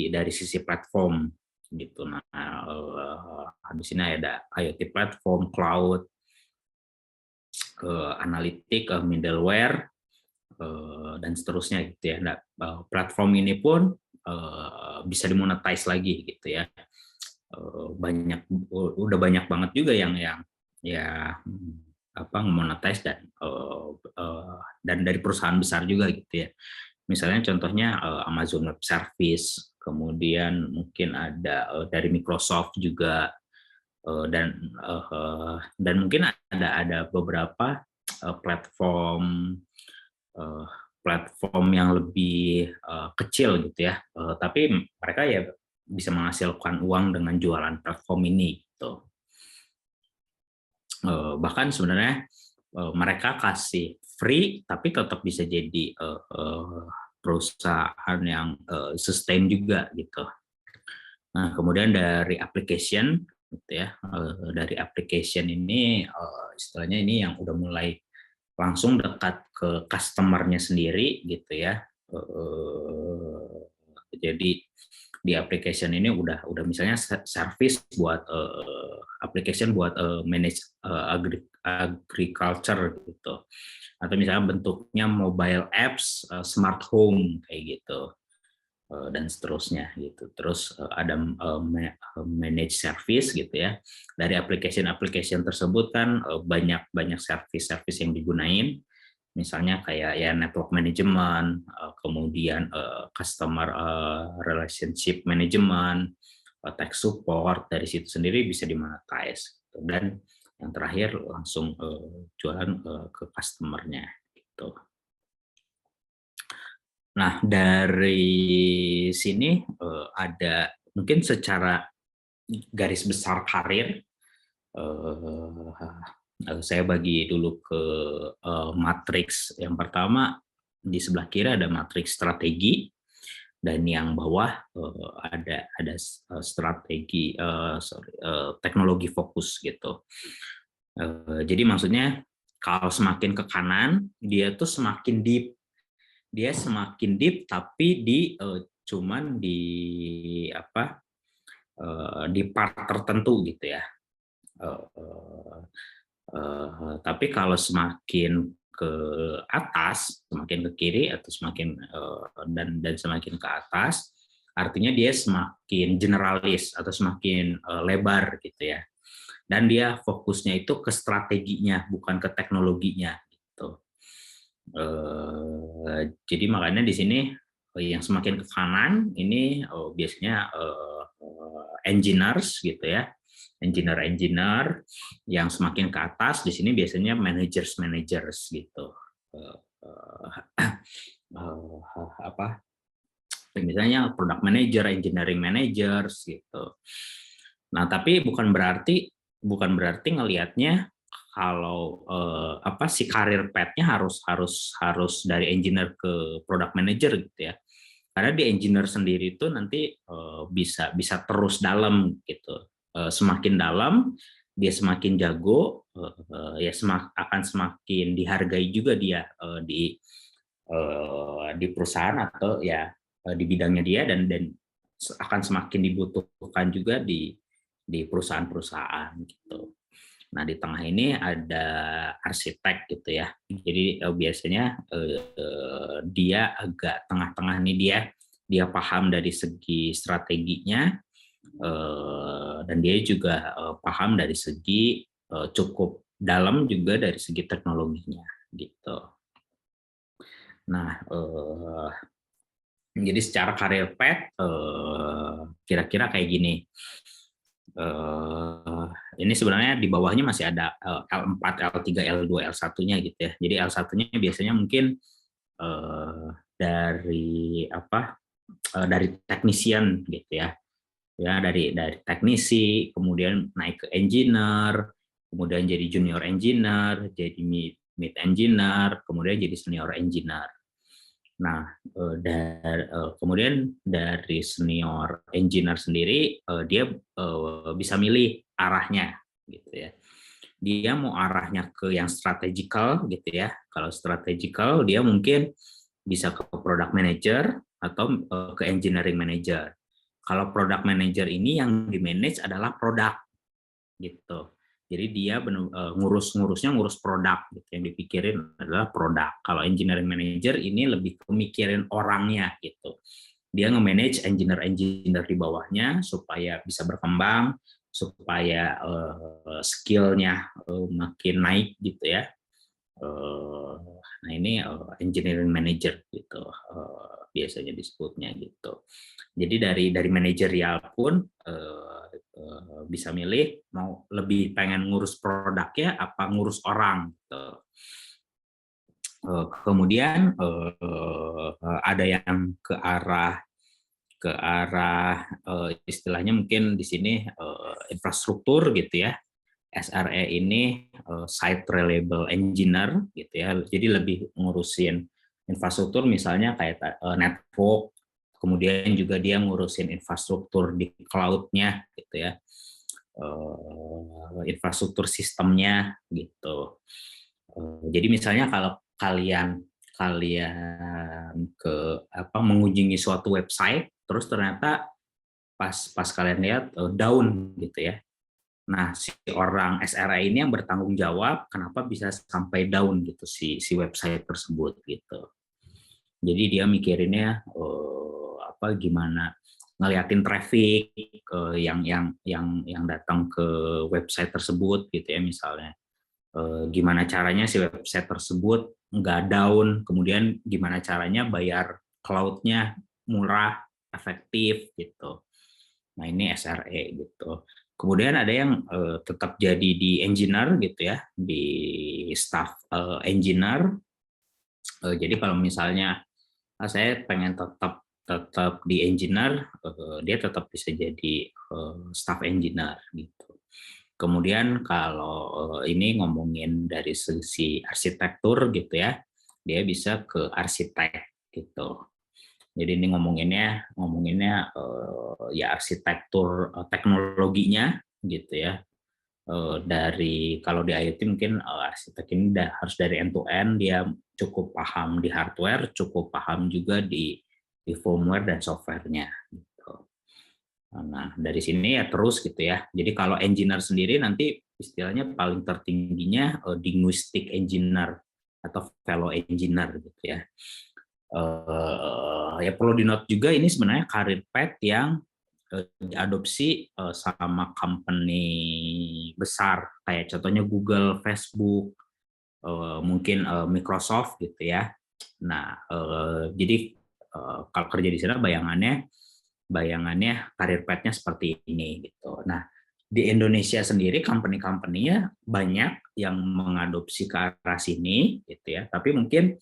dari sisi platform gitu. Nah, di sini ada IoT platform, cloud, analitik, middleware, dan seterusnya gitu ya. Nah, platform ini pun bisa dimonetize lagi gitu ya. Udah banyak banget juga yang ya monetize dan dari perusahaan besar juga gitu ya. Misalnya contohnya Amazon Web Service, kemudian mungkin ada dari Microsoft juga, dan mungkin ada beberapa platform yang lebih kecil gitu ya, tapi mereka ya bisa menghasilkan uang dengan jualan platform ini gitu. Bahkan sebenarnya mereka kasih free tapi tetap bisa jadi perusahaan yang sustain juga gitu. Nah, kemudian dari application gitu ya, dari application ini istilahnya ini yang udah mulai langsung dekat ke customer-nya sendiri gitu ya. Jadi di application ini udah misalnya service buat application buat manage agriculture gitu, atau misalnya bentuknya mobile apps, smart home kayak gitu, dan seterusnya gitu. Terus ada manage service gitu ya. Dari application tersebut kan banyak service yang digunain. Misalnya kayak ya network management, kemudian customer relationship management, tech support, dari situ sendiri bisa dimonetize. Dan yang terakhir langsung jualan ke customer-nya gitu. Nah, dari sini ada mungkin secara garis besar karir, saya bagi dulu ke matriks. Yang pertama di sebelah kiri ada matriks strategi, dan yang bawah ada strategi teknologi fokus gitu. Jadi maksudnya kalau semakin ke kanan dia tuh semakin deep. dia semakin deep tapi cuman di apa di part tertentu gitu ya. Tapi kalau semakin ke atas, semakin ke kiri atau semakin dan semakin ke atas, artinya dia semakin generalis atau semakin lebar gitu ya. Dan dia fokusnya itu ke strateginya, bukan ke teknologinya gitu. Jadi makanya di sini yang semakin ke kanan ini biasanya engineers gitu ya, engineer yang semakin ke atas di sini biasanya managers gitu. Apa misalnya product manager, engineering managers gitu. Nah, tapi bukan berarti ngelihatnya kalau si karir path-nya harus dari engineer ke product manager gitu ya. Karena di engineer sendiri itu nanti bisa terus dalam gitu. Semakin dalam dia semakin jago, ya akan semakin dihargai juga dia di perusahaan atau ya di bidangnya dia dan akan semakin dibutuhkan juga di perusahaan-perusahaan gitu. Nah, di tengah ini ada arsitek gitu ya. Jadi biasanya dia agak tengah-tengah nih, dia paham dari segi strateginya dan dia juga paham dari segi cukup dalam juga dari segi teknologinya gitu. Nah, jadi secara career path kira-kira kayak gini. Ini sebenarnya di bawahnya masih ada L4, L3, L2, L1-nya gitu ya. Jadi L1-nya biasanya mungkin dari dari technician gitu ya. Ya, dari teknisi, kemudian naik ke engineer, kemudian jadi junior engineer, jadi mid engineer, kemudian jadi senior engineer. Nah, kemudian dari senior engineer sendiri dia bisa milih arahnya gitu ya. Dia mau arahnya ke yang strategical gitu ya. Kalau strategical dia mungkin bisa ke product manager atau ke engineering manager. Kalau product manager ini yang di manage adalah produk gitu. Jadi dia ngurus produk gitu. Yang dipikirin adalah produk. Kalau engineering manager ini lebih mikirin orangnya gitu. Dia nge-manage engineer di bawahnya supaya bisa berkembang, supaya skill-nya makin naik gitu ya. Nah, ini engineering manager gitu biasanya disebutnya gitu. Jadi dari manajerial pun bisa milih mau lebih pengen ngurus produknya apa ngurus orang gitu. Kemudian ada yang ke arah istilahnya mungkin di sini infrastruktur gitu ya. SRE ini site reliable engineer gitu ya. Jadi lebih ngurusin infrastruktur misalnya kayak network, kemudian juga dia ngurusin infrastruktur di cloud-nya gitu ya. Infrastruktur sistemnya gitu. Jadi misalnya kalau kalian mengunjungi suatu website terus ternyata pas kalian lihat down gitu ya. Nah, si orang SRE ini yang bertanggung jawab kenapa bisa sampai down gitu si website tersebut gitu. Jadi dia mikirinnya gimana ngeliatin traffic yang datang ke website tersebut gitu ya misalnya. Gimana caranya si website tersebut nggak down, kemudian gimana caranya bayar cloud-nya murah, efektif gitu. Nah, ini SRE gitu. Kemudian ada yang tetap jadi di engineer gitu ya, di staff engineer. Jadi kalau misalnya saya pengen tetap di engineer, dia tetap bisa jadi staff engineer gitu. Kemudian kalau ini ngomongin dari sisi arsitektur gitu ya, dia bisa ke arsitek gitu. Jadi ini ngomonginnya ya arsitektur teknologinya gitu ya. Dari kalau di IoT mungkin arsitek ini harus dari end to end, dia cukup paham di hardware, cukup paham juga di firmware dan softwarenya gitu. Nah, dari sini ya terus gitu ya. Jadi kalau engineer sendiri nanti istilahnya paling tertingginya linguistic engineer atau fellow engineer gitu ya. Ya perlu di note juga ini sebenarnya career path yang diadopsi sama company besar kayak contohnya Google, Facebook, mungkin Microsoft gitu ya. Nah, jadi kalau kerja di sana bayangannya karir path-nya seperti ini gitu. Nah, di Indonesia sendiri company-company-nya banyak yang mengadopsi ke arah sini gitu ya. Tapi mungkin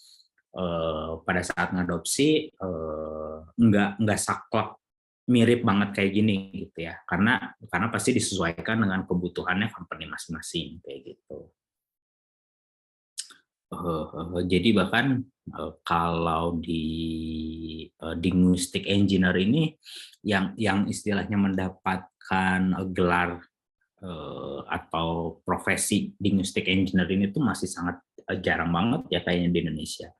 pada saat ngadopsi nggak saklek mirip banget kayak gini gitu ya, karena pasti disesuaikan dengan kebutuhannya company masing-masing kayak gitu. Jadi bahkan kalau di linguistic engineer ini yang istilahnya mendapatkan gelar atau profesi linguistic engineer ini tuh masih sangat jarang banget ya kayaknya di Indonesia.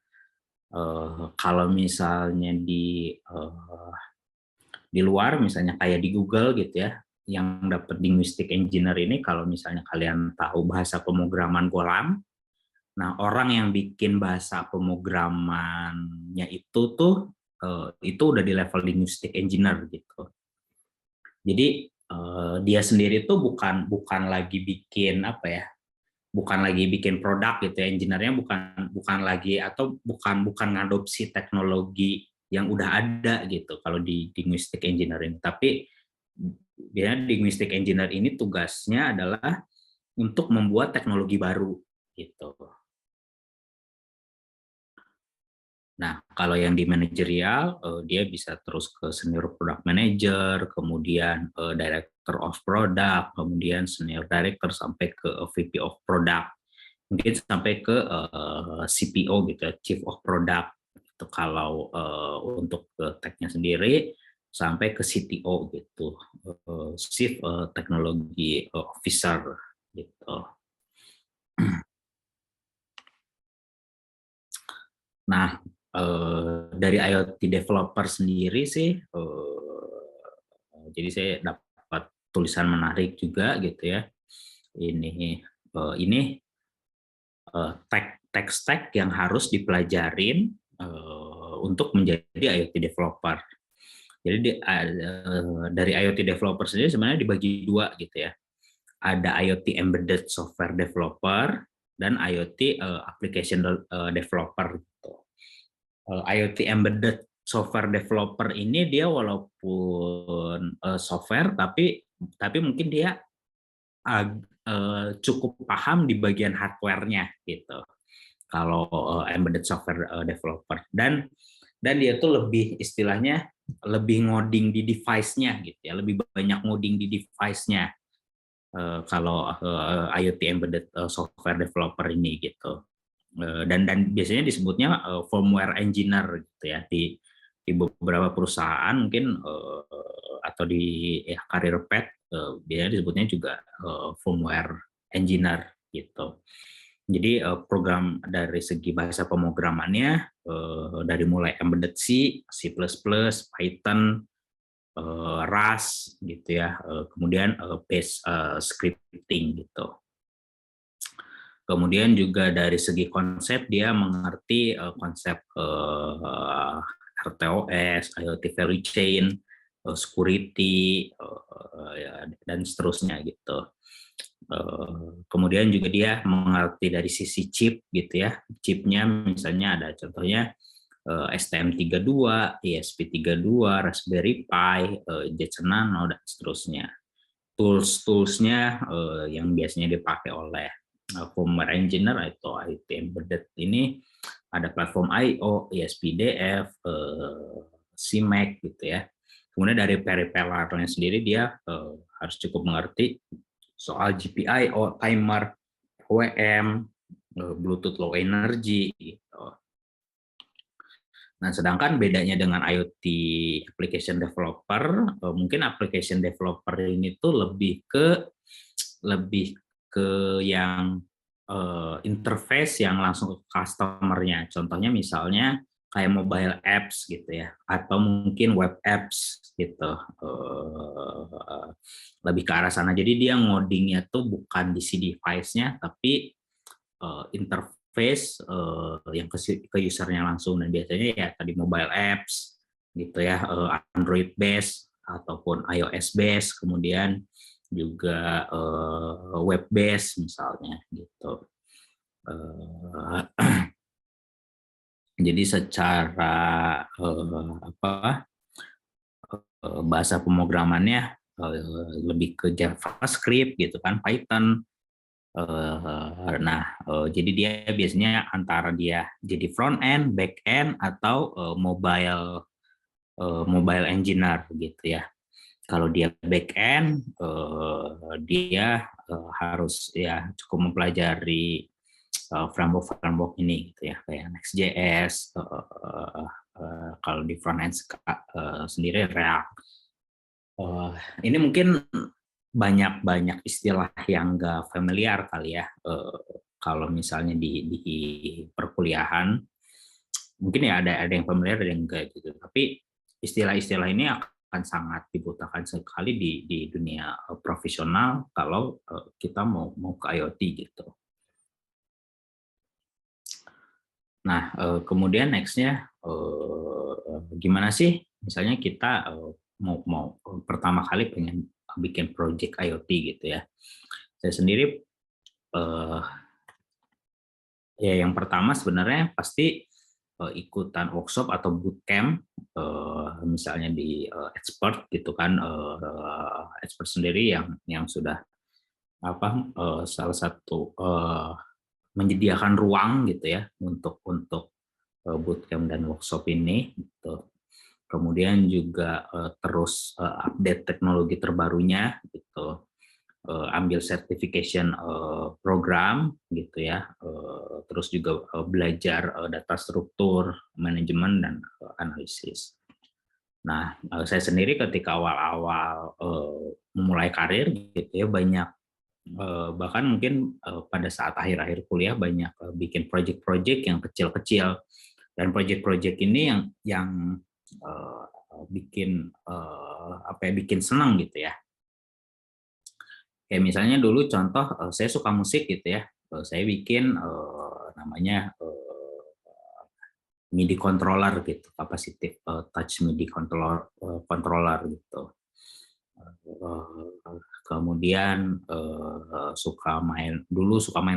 Kalau misalnya di luar misalnya kayak di Google gitu ya, yang dapat linguistic engineer ini kalau misalnya kalian tahu bahasa pemrograman Golang, nah orang yang bikin bahasa pemrogramannya itu tuh itu udah di level linguistic engineer gitu. Jadi dia sendiri tuh bukan lagi bikin apa ya, bukan lagi bikin produk gitu ya, engineer-nya bukan lagi atau bukan ngadopsi teknologi yang udah ada gitu kalau di linguistic engineering, tapi biasanya linguistic engineer ini tugasnya adalah untuk membuat teknologi baru gitu. Nah, kalau yang di manajerial dia bisa terus ke senior product manager, kemudian director of product, kemudian senior director sampai ke VP of product, mungkin sampai ke CPO gitu ya, chief of product. Itu kalau untuk tech-nya sendiri sampai ke CTO gitu, chief technology officer gitu. Nah, dari IoT developer sendiri sih, jadi saya dapat tulisan menarik juga gitu ya. Ini tech stack yang harus dipelajarin untuk menjadi IoT developer. Jadi dari IoT developer sendiri sebenarnya dibagi dua gitu ya. Ada IoT embedded software developer dan IoT application developer gitu. IoT embedded software developer ini dia walaupun software tapi mungkin dia cukup paham di bagian hardware-nya gitu. Kalau embedded software developer dan dia tuh lebih istilahnya lebih ngoding di device-nya gitu ya, lebih banyak ngoding di device-nya kalau IoT embedded software developer ini gitu. Dan biasanya disebutnya firmware engineer gitu ya di beberapa perusahaan mungkin atau di career path biasanya disebutnya juga firmware engineer gitu. Jadi program dari segi bahasa pemrogramannya dari mulai embedded C, C++, Python, Rust gitu ya, kemudian base scripting gitu. Kemudian juga dari segi konsep dia mengerti konsep RTOS, IoT value chain, security, dan seterusnya gitu. Kemudian juga dia mengerti dari sisi chip gitu ya, chipnya misalnya ada contohnya STM32, ESP32, Raspberry Pi, Jetson Nano dan seterusnya. Tools-toolsnya yang biasanya dipakai oleh firmware engineer atau IoT embedded ini ada platform I/O, ESPDF, CMAC gitu ya. Kemudian dari peripheralnya sendiri dia harus cukup mengerti soal GPIO, timer, WM, Bluetooth Low Energy gitu. Nah, sedangkan bedanya dengan IoT application developer, mungkin application developer ini tuh lebih ke lebih ke yang interface yang langsung ke customer-nya. Contohnya misalnya kayak mobile apps gitu ya, atau mungkin web apps gitu. Lebih ke arah sana. Jadi dia ngodingnya tuh bukan di si device-nya, tapi interface yang ke usernya langsung, dan biasanya ya tadi mobile apps gitu ya, Android based ataupun iOS based, kemudian juga web based misalnya gitu. Jadi secara bahasa pemrogramannya lebih ke JavaScript gitu kan, Python. Jadi dia biasanya antara dia jadi front end, back end, atau mobile engineer gitu ya. Kalau dia back end, dia harus ya cukup mempelajari framework ini gitu ya, kayak Next.js. Kalau di front end sendiri React. Ini mungkin banyak istilah yang nggak familiar kali ya, kalau misalnya di perkuliahan mungkin ya ada yang familiar, ada yang enggak gitu, tapi istilah-istilah ini akan sangat dibutuhkan sekali di dunia profesional kalau kita mau ke IoT gitu. Nah, kemudian nextnya gimana sih misalnya kita mau pertama kali pengen bikin project IoT gitu ya. Saya sendiri ya yang pertama sebenarnya pasti ikutan workshop atau bootcamp, misalnya di expert gitu kan, expert sendiri yang sudah salah satu menyediakan ruang gitu ya untuk bootcamp dan workshop ini gitu. Kemudian juga terus update teknologi terbarunya gitu, ambil certification program gitu ya, terus juga belajar data struktur, manajemen, dan analisis. Nah, saya sendiri ketika awal-awal memulai karir gitu ya, banyak bahkan mungkin pada saat akhir-akhir kuliah banyak bikin project-project yang kecil-kecil, dan project-project ini yang bikin bikin senang gitu ya. Kayak misalnya dulu contoh, saya suka musik gitu ya, saya bikin namanya MIDI controller gitu, capacitive touch MIDI controller gitu. Kemudian suka main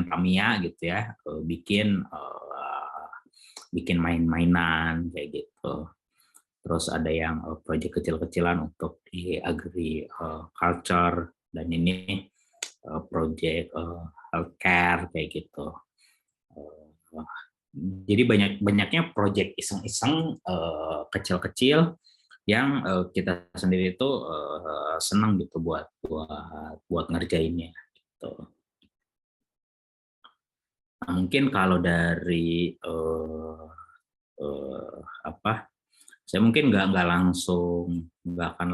Tamiya gitu ya, bikin main-mainan kayak gitu. Terus ada yang proyek kecil-kecilan untuk di agriculture, dan ini proyek healthcare kayak gitu. Jadi banyaknya proyek iseng-iseng kecil-kecil yang kita sendiri itu senang gitu buat ngerjainnya gitu. Nah, mungkin kalau dari saya mungkin nggak akan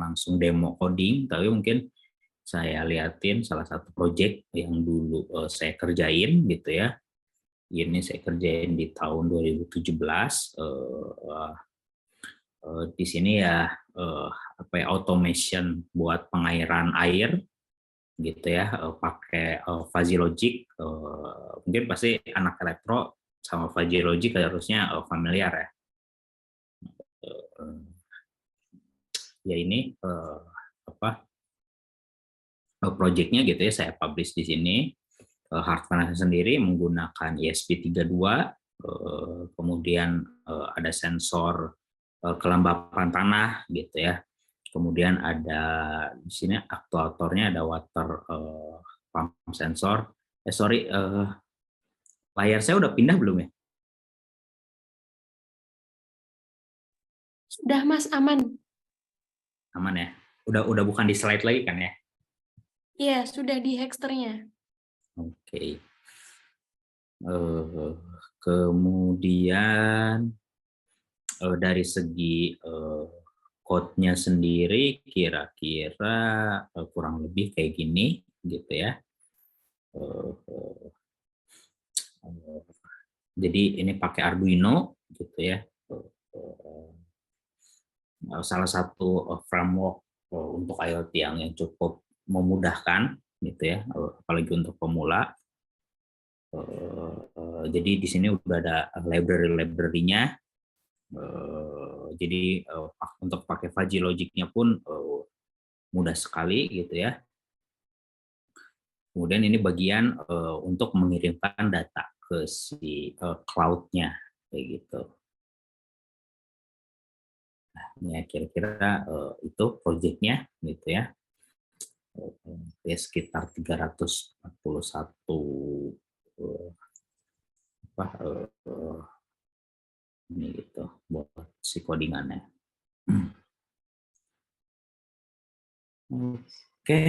langsung demo coding, tapi mungkin saya liatin salah satu project yang dulu saya kerjain gitu ya. Ini saya kerjain di tahun 2017. Di sini ya automation buat pengairan air gitu ya, pakai fuzzy logic. Mungkin pasti anak elektro sama fuzzy logic harusnya familiar ya. Ya ini projectnya gitu ya, saya publish di sini. Hardware sendiri menggunakan ESP32, kemudian ada sensor kelembapan tanah gitu ya. Kemudian ada di sini aktuatornya, ada water pump sensor. Layar saya udah pindah belum ya? Sudah Mas, aman. Aman ya. Udah bukan di slide lagi kan ya? Iya, sudah di Hexternya. Oke. Kemudian dari segi code-nya sendiri kira-kira kurang lebih kayak gini gitu ya. Jadi ini pakai Arduino gitu ya. Salah satu framework untuk IoT yang cukup memudahkan gitu ya, apalagi untuk pemula. Jadi di sini udah ada library-nya. Jadi untuk pakai Fuzzy Logic-nya pun mudah sekali gitu ya. Kemudian ini bagian untuk mengirimkan data ke si cloud-nya kayak gitu. Nah, ya kira-kira itu project-nya gitu ya. Ya sekitar 341 ini gitu buat si codingannya. Oke,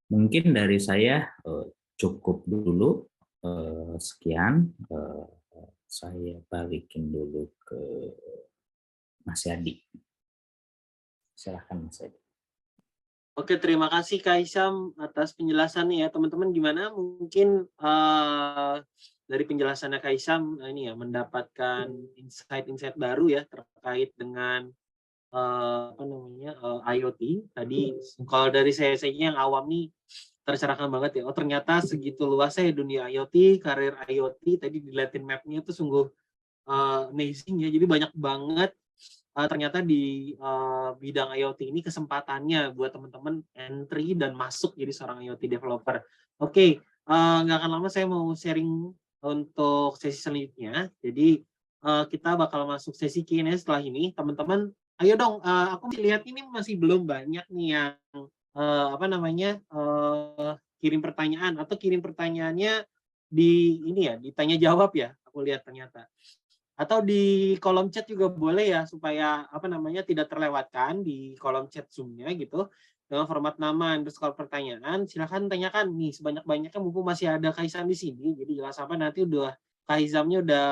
mungkin dari saya cukup dulu. Sekian, saya balikin dulu ke Mas Yadi. Silahkan Mas Yadi. Oke, terima kasih Kak Hisam atas penjelasannya ya. Teman-teman gimana? Mungkin dari penjelasannya Kak Hisam ini ya mendapatkan insight-insight baru ya terkait dengan IoT. Tadi kalau dari saya yang awam nih tercerahkan banget ya. Oh ternyata segitu luasnya dunia IoT, karir IoT. Tadi dilihatin mapnya itu sungguh amazing ya. Jadi banyak banget ternyata di bidang IoT ini kesempatannya buat teman-teman entry dan masuk jadi seorang IoT developer. Oke, nggak akan lama saya mau sharing untuk sesi selanjutnya. Jadi kita bakal masuk sesi Q&A setelah ini. Teman-teman, ayo dong. Aku lihat ini masih belum banyak nih yang kirim pertanyaan atau kirim pertanyaannya di ini ya, ditanya jawab ya. Aku lihat ternyata. Atau di kolom chat juga boleh ya supaya tidak terlewatkan di kolom chat Zoom-nya gitu dengan format nama underscore pertanyaan. Silakan tanyakan nih sebanyak-banyaknya mumpung masih ada Kak Hisam di sini. Jadi jelas apa nanti udah Kak Hisamnya udah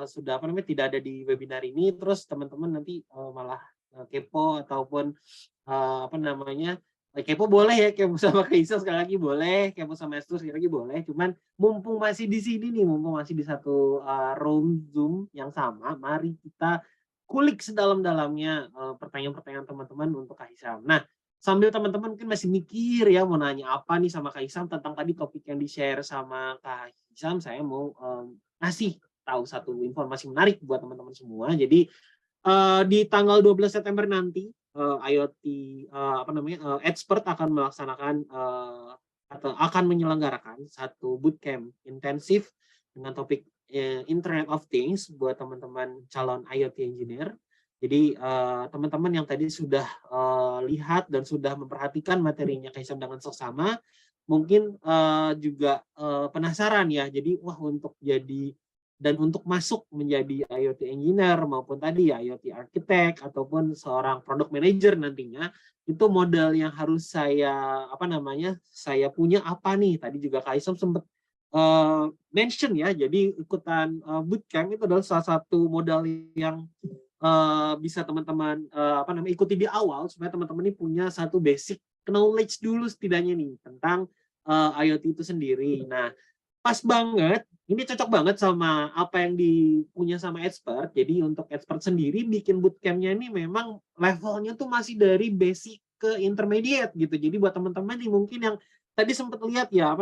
sudah tidak ada di webinar ini, terus teman-teman nanti malah kepo ataupun kepo boleh ya, kepo sama Kak Hisam sekali lagi boleh, kepo sama Esther sekali lagi boleh. Cuman mumpung masih di sini nih, mumpung masih di satu room Zoom yang sama, mari kita kulik sedalam-dalamnya pertanyaan-pertanyaan teman-teman untuk Kak Hisam. Nah, sambil teman-teman mungkin masih mikir ya mau nanya apa nih sama Kak Hisam tentang tadi topik yang di-share sama Kak Hisam, saya mau ngasih tahu satu informasi menarik buat teman-teman semua. Jadi di tanggal 12 September nanti IoT expert akan melaksanakan atau akan menyelenggarakan satu bootcamp intensif dengan topik Internet of Things buat teman-teman calon IoT engineer. Jadi teman-teman yang tadi sudah lihat dan sudah memperhatikan materinya Kak Hisam dengan seksama, mungkin juga penasaran ya. Jadi untuk masuk menjadi IoT engineer maupun tadi IoT architect ataupun seorang product manager nantinya, itu modal yang harus saya saya punya apa nih. Tadi juga Kak Hisam sempat mention ya, jadi ikutan bootcamp itu adalah salah satu modal yang bisa teman-teman ikuti di awal supaya teman-teman ini punya satu basic knowledge dulu setidaknya nih tentang IoT itu sendiri. Nah, pas banget, ini cocok banget sama apa yang dipunya sama expert. Jadi untuk expert sendiri bikin bootcamp-nya ini memang levelnya tuh masih dari basic ke intermediate gitu. Jadi buat teman-teman nih mungkin yang tadi sempat lihat ya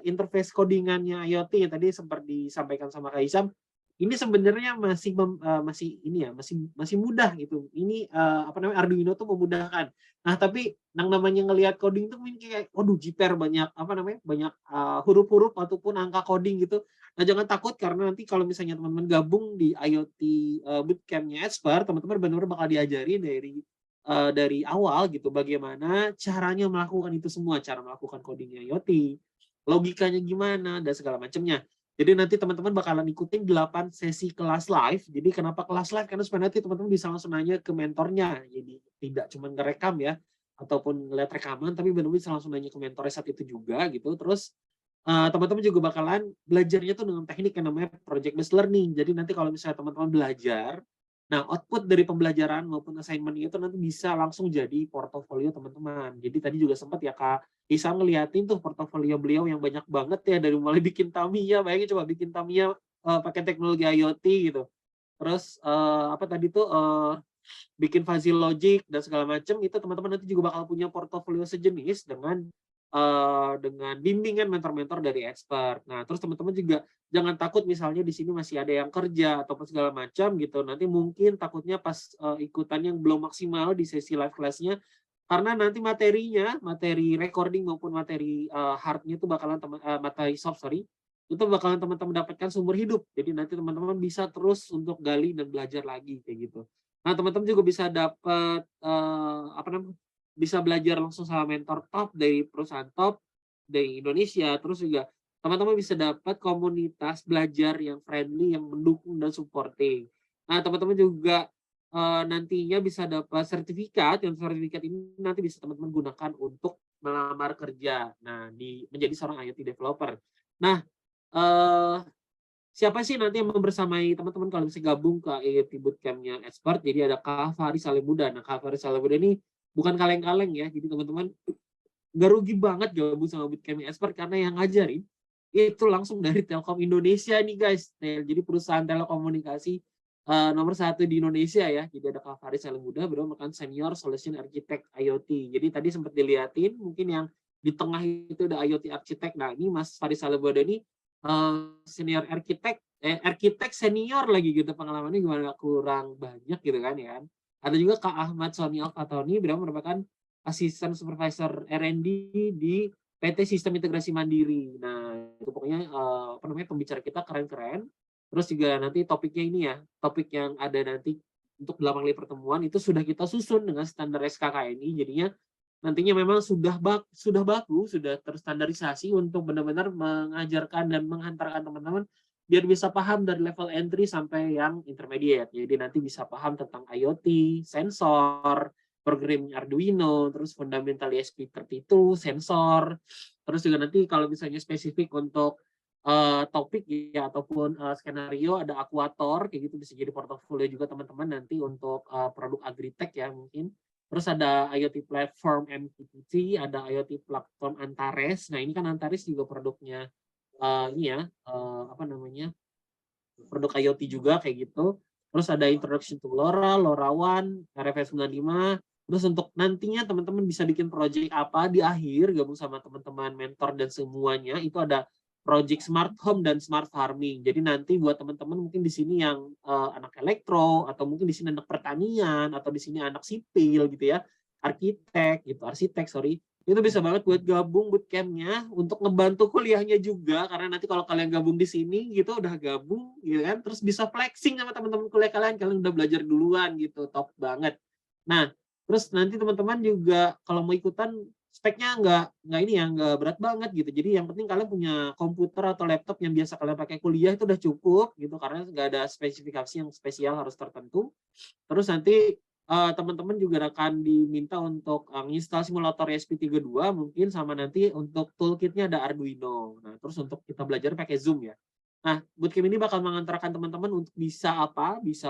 interface codingannya IoT yang tadi sempat disampaikan sama Kak Hisam, ini sebenarnya masih mudah gitu. Ini Arduino tuh memudahkan. Nah, tapi yang namanya ngelihat coding itu mungkin kayak jiper banyak banyak huruf-huruf ataupun angka coding gitu. Nah, jangan takut karena nanti kalau misalnya teman-teman gabung di IoT bootcamp-nya expert, teman-teman benar-benar bakal diajari dari awal gitu bagaimana caranya melakukan itu semua, cara melakukan coding IoT, logikanya gimana dan segala macamnya. Jadi nanti teman-teman bakalan ikutin 8 sesi kelas live. Jadi kenapa kelas live? Karena supaya nanti teman-teman bisa langsung nanya ke mentornya. Jadi tidak cuma ngerekam ya, ataupun ngeliat rekaman, tapi benar-benar bisa langsung nanya ke mentornya saat itu juga gitu. Terus teman-teman juga bakalan belajarnya tuh dengan teknik yang namanya project based learning. Jadi nanti kalau misalnya teman-teman belajar Nah, output dari pembelajaran maupun assignment itu nanti bisa langsung jadi portofolio teman-teman. Jadi tadi juga sempat ya Kak bisa ngeliatin tuh portofolio beliau yang banyak banget ya, dari mulai bikin Tamiya, bayangin coba bikin Tamiya pakai teknologi IoT gitu. Terus apa tadi tuh bikin fuzzy logic dan segala macam, itu teman-teman nanti juga bakal punya portofolio sejenis dengan bimbingan mentor-mentor dari expert. Nah, terus teman-teman juga jangan takut misalnya di sini masih ada yang kerja ataupun segala macam gitu. Nanti mungkin takutnya pas ikutan yang belum maksimal di sesi live class-nya, karena nanti materinya, materi recording maupun materi hardnya itu bakalan materi soft, itu bakalan teman-teman dapatkan sumber hidup. Jadi nanti teman-teman bisa terus untuk gali dan belajar lagi kayak gitu. Nah, teman-teman juga bisa dapat bisa belajar langsung sama mentor top dari perusahaan top dari Indonesia. Terus juga teman-teman bisa dapat komunitas belajar yang friendly, yang mendukung dan supporting. Nah, teman-teman juga nantinya bisa dapat sertifikat, yang sertifikat ini nanti bisa teman-teman gunakan untuk melamar kerja. Nah, menjadi seorang IoT developer. Nah, siapa sih nanti yang membersamai teman-teman kalau bisa gabung ke IoT Bootcamp-nya Expert? Jadi ada Kak Faris Salemuda. Nah, Kak Faris Salemuda ini bukan kaleng-kaleng ya. Jadi teman-teman gak rugi banget gabung sama Bootcamp Expert karena yang ngajarin itu langsung dari Telkom Indonesia nih guys. Jadi perusahaan telekomunikasi nomor 1 di Indonesia ya. Jadi ada Kak Faris Salemuda, beliau merupakan Senior Solution Architect IoT. Jadi tadi sempat dilihatin mungkin yang di tengah itu ada IoT Architect. Nah, ini Mas Faris Salemuda ini senior arsitek senior lagi gitu, pengalamannya gimana, kurang banyak gitu kan ya. Ada juga Kak Ahmad Sony Alfatoni, beliau merupakan asisten supervisor R&D di PT Sistem Integrasi Mandiri. Nah, itu pokoknya pembicara kita keren-keren. Terus juga nanti topiknya ini ya, topik yang ada nanti untuk 8 kali pertemuan itu sudah kita susun dengan standar SKKNI, jadinya nantinya memang sudah bagus, sudah terstandarisasi untuk benar-benar mengajarkan dan menghantarkan teman-teman biar bisa paham dari level entry sampai yang intermediate. Jadi nanti bisa paham tentang IoT, sensor, programming Arduino, terus fundamental ESP32, sensor. Terus juga nanti kalau misalnya spesifik untuk topik ya ataupun skenario, ada Aquator kayak gitu, bisa jadi portofolio juga teman-teman nanti untuk produk agritech ya mungkin. Terus ada IoT platform MQTT, ada IoT platform Antares. Nah, ini kan Antares juga produknya produk IoT juga kayak gitu. Terus ada Introduction to LoRa, LoRaWAN, RFS 95. Terus untuk nantinya teman-teman bisa bikin project apa di akhir, gabung sama teman-teman mentor dan semuanya, itu ada project smart home dan smart farming. Jadi nanti buat teman-teman mungkin di sini yang anak elektro, atau mungkin di sini anak pertanian, atau di sini anak sipil gitu ya, arsitek, itu bisa banget buat gabung bootcamp-nya untuk ngebantu kuliahnya juga, karena nanti kalau kalian gabung di sini gitu, udah gabung gitu kan, terus bisa flexing sama teman-teman kuliah kalian udah belajar duluan gitu, top banget. Nah, terus nanti teman-teman juga kalau mau ikutan, speknya nggak berat banget gitu. Jadi yang penting kalian punya komputer atau laptop yang biasa kalian pakai kuliah itu udah cukup gitu, karena nggak ada spesifikasi yang spesial harus tertentu. Terus nanti teman-teman juga akan diminta untuk install simulator ESP32 mungkin, sama nanti untuk toolkitnya ada Arduino. Nah, terus untuk kita belajar pakai Zoom ya. Nah, bootcamp ini bakal mengantarkan teman-teman untuk bisa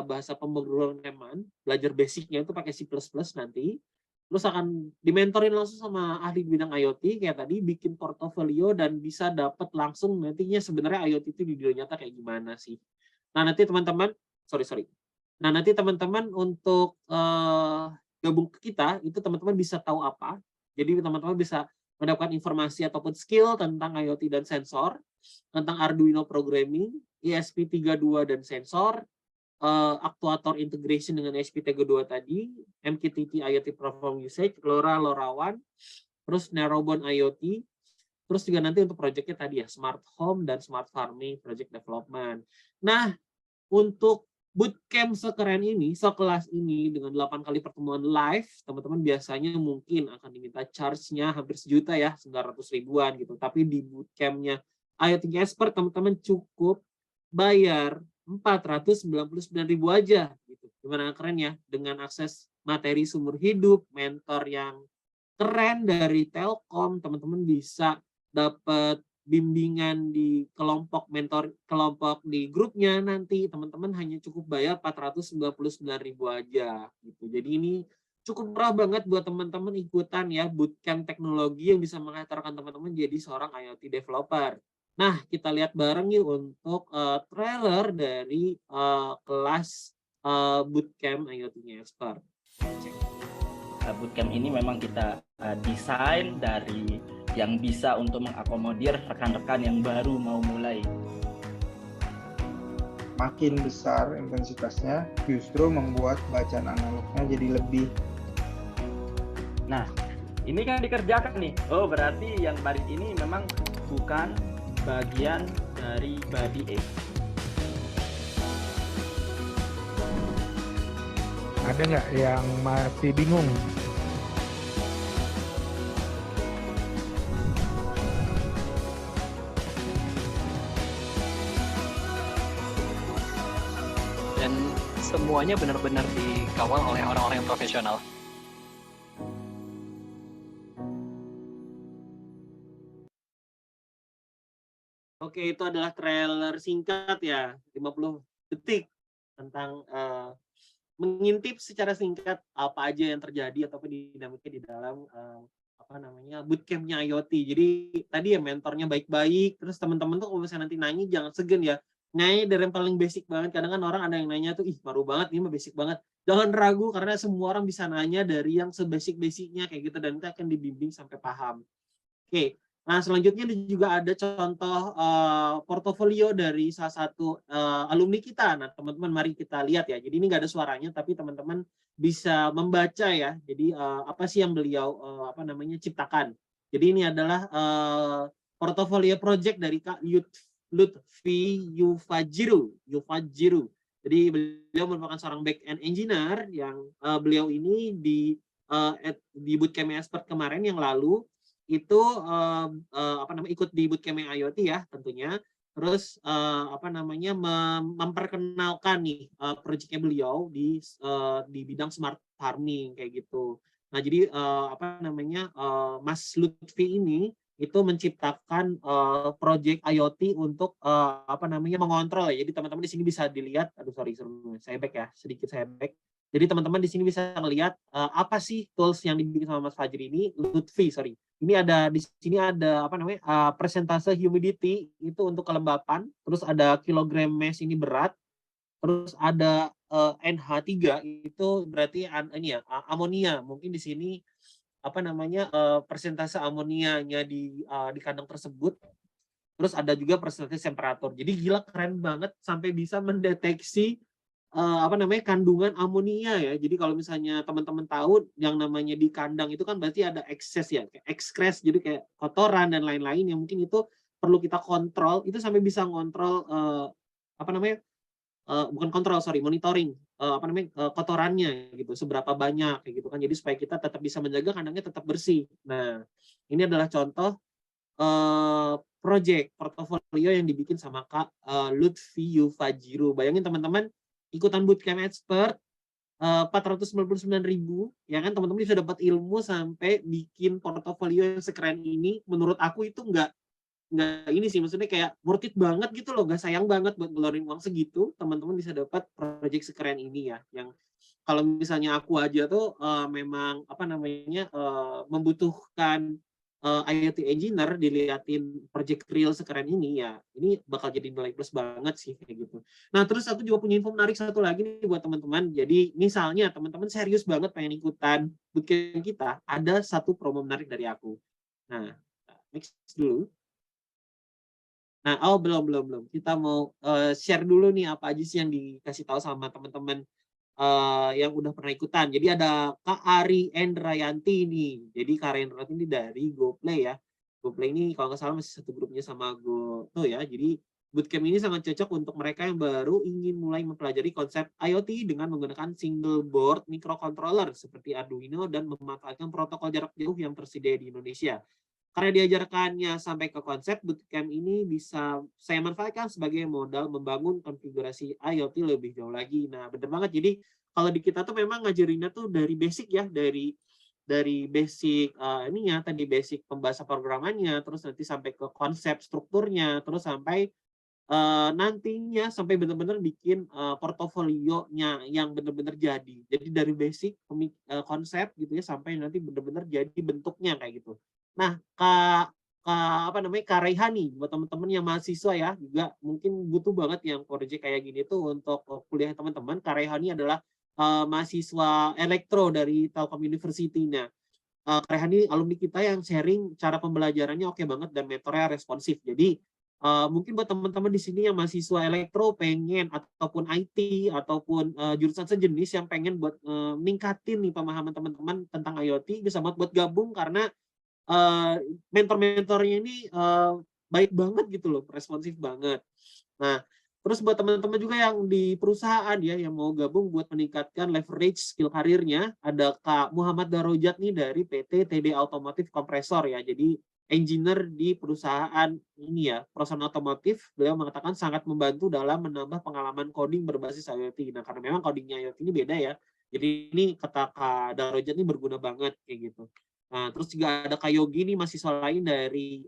bahasa pemrograman, belajar basicnya itu pakai C++ nanti. Terus akan dimentorin langsung sama ahli bidang IoT kayak tadi, bikin portofolio dan bisa dapat langsung nantinya sebenarnya IoT itu di dunia nyata kayak gimana sih. Nah, nanti teman-teman, Nah, nanti teman-teman untuk gabung ke kita, itu teman-teman bisa tahu apa. Jadi teman-teman bisa mendapatkan informasi ataupun skill tentang IoT dan sensor, tentang Arduino programming, ESP32 dan sensor, aktuator integration dengan ESP32 tadi, MQTT IoT platform usage, LoRa, LoRaWAN, terus Narrowband IoT, terus juga nanti untuk proyeknya tadi ya, smart home dan smart farming project development. Nah, untuk bootcamp sekeren ini, sekelas ini dengan 8 kali pertemuan live, teman-teman biasanya mungkin akan diminta charge-nya hampir sejuta ya, 900 ribuan gitu. Tapi di bootcamp-nya IoT Expert, teman-teman cukup bayar 499.000 aja gitu. Gimana keren ya, dengan akses materi sumber hidup, mentor yang keren dari Telkom, teman-teman bisa dapat bimbingan di kelompok mentor, kelompok di grupnya, nanti teman-teman hanya cukup bayar 499.000 aja gitu. Jadi ini cukup murah banget buat teman-teman ikutan ya bootcamp teknologi yang bisa mengantarkan teman-teman jadi seorang IoT developer. Nah, kita lihat bareng yuk untuk trailer dari kelas bootcamp IoT-nya Expert. Bootcamp ini memang kita desain dari yang bisa untuk mengakomodir rekan-rekan yang baru mau mulai. Makin besar intensitasnya, justru membuat bacaan analognya jadi lebih. Nah, ini kan dikerjakan nih. Oh, berarti yang baris ini memang bukan bagian dari body A. Ada nggak yang masih bingung? Dan semuanya benar-benar dikawal oleh orang-orang yang profesional. Oke, itu adalah trailer singkat ya, 50 detik tentang mengintip secara singkat apa aja yang terjadi ataupun dinamika di dalam bootcampnya IoT. Jadi tadi ya mentornya baik-baik, terus teman-teman tuh kalau misalnya nanti nanya jangan segan ya. Nanya dari yang paling basic banget. Kadang kan orang ada yang nanya tuh, ih baru banget, ini mah basic banget. Jangan ragu karena semua orang bisa nanya dari yang sebasic-basicnya kayak gitu dan kita akan dibimbing sampai paham. Oke. Nah, selanjutnya juga ada contoh portofolio dari salah satu alumni kita. Nah, teman-teman mari kita lihat ya. Jadi ini nggak ada suaranya, tapi teman-teman bisa membaca ya. Jadi apa sih yang beliau ciptakan. Jadi ini adalah portofolio project dari Kak Lutfi Yufajiru. Jadi beliau merupakan seorang back-end engineer yang beliau ini di Bootcamp Expert kemarin yang lalu itu ikut di bootcamp IoT ya tentunya, terus memperkenalkan nih proyeknya beliau di bidang smart farming kayak gitu. Nah jadi Mas Lutfi ini itu menciptakan proyek IoT untuk mengontrol ya. Jadi teman-teman di sini bisa dilihat, saya back. Jadi teman-teman di sini bisa melihat apa sih tools yang dibikin sama Mas Fajri ini, Lutfi. Ini ada di sini ada persentase humidity itu untuk kelembapan, terus ada kilogram mass ini berat, terus ada NH3 itu berarti amonia. Mungkin di sini persentase amonianya di kandang tersebut. Terus ada juga persentase temperatur. Jadi gila keren banget sampai bisa mendeteksi kandungan amonia ya. Jadi kalau misalnya teman-teman tahu yang namanya di kandang itu kan berarti ada ekses ya, kayak excrete, jadi kayak kotoran dan lain-lain yang mungkin itu perlu kita kontrol. Itu sampai bisa ngontrol monitoring kotorannya gitu, seberapa banyak kayak gitu kan. Jadi supaya kita tetap bisa menjaga kandangnya tetap bersih. Nah, ini adalah contoh project portofolio yang dibikin sama Kak Lutfi Yufajiru. Bayangin teman-teman ikutan bootcamp expert 499.000 ya kan, teman-teman bisa dapat ilmu sampai bikin portofolio yang sekeren ini. Menurut aku itu nggak ini sih, maksudnya kayak worth it banget gitu loh, nggak sayang banget buat ngeluarin uang segitu. Teman-teman bisa dapat project sekeren ini ya, yang kalau misalnya aku aja tuh memang membutuhkan IoT engineer, diliatin project real sekeren ini ya, ini bakal jadi nilai plus banget sih kayak gitu. Nah terus aku juga punya info menarik satu lagi nih buat teman-teman. Jadi misalnya teman-teman serius banget pengen ikutan bootcamp kita, ada satu promo menarik dari aku. Nah next dulu. Nah belum kita mau share dulu nih apa aja sih yang dikasih tahu sama teman-teman yang udah pernah ikutan. Jadi ada Kak Ari Endrayanti nih. Jadi Kak Ari Endrayanti ini dari GoPlay ya. GoPlay ini kalau nggak salah masih satu grupnya sama GoTo ya. Jadi bootcamp ini sangat cocok untuk mereka yang baru ingin mulai mempelajari konsep IoT dengan menggunakan single board microcontroller seperti Arduino dan memanfaatkan protokol jarak jauh yang tersedia di Indonesia. Karena diajarkannya sampai ke konsep, bootcamp ini bisa saya manfaatkan sebagai modal membangun konfigurasi IoT lebih jauh lagi. Nah, bener banget. Jadi kalau di kita tuh memang ngajarinnya tuh dari basic ya, dari dari basic ininya tadi, basic pembahasan programannya, terus nanti sampai ke konsep strukturnya, terus sampai nantinya sampai benar-benar bikin portofolionya yang benar-benar jadi. Jadi dari basic konsep gitu ya sampai nanti benar-benar jadi bentuknya kayak gitu. Nah, apa namanya, Kak Raihani, buat teman-teman yang mahasiswa ya, juga mungkin butuh banget yang project kayak gini tuh untuk kuliah teman-teman. Kak Raihani adalah mahasiswa elektro dari Telkom University. Nah, Kak Raihani alumni kita yang sharing cara pembelajarannya oke banget dan mentornya responsif. Jadi mungkin buat teman-teman di sini yang mahasiswa elektro pengen ataupun IT ataupun jurusan sejenis yang pengen buat ningkatin nih pemahaman teman-teman tentang IoT, bisa buat gabung karena mentor-mentornya ini baik banget gitu loh, responsif banget. Nah, terus buat teman-teman juga yang di perusahaan ya yang mau gabung buat meningkatkan leverage skill karirnya, ada Kak Muhammad Darojat nih dari PT TD Automotive Kompresor ya. Jadi engineer di perusahaan ini ya, perusahaan otomotif. Beliau mengatakan sangat membantu dalam menambah pengalaman coding berbasis IoT. Nah, karena memang codingnya IoT ini beda ya. Jadi ini kata Kak Darojat ini berguna banget kayak gitu. Nah, terus juga ada Kak Yogi nih, mahasiswa lain dari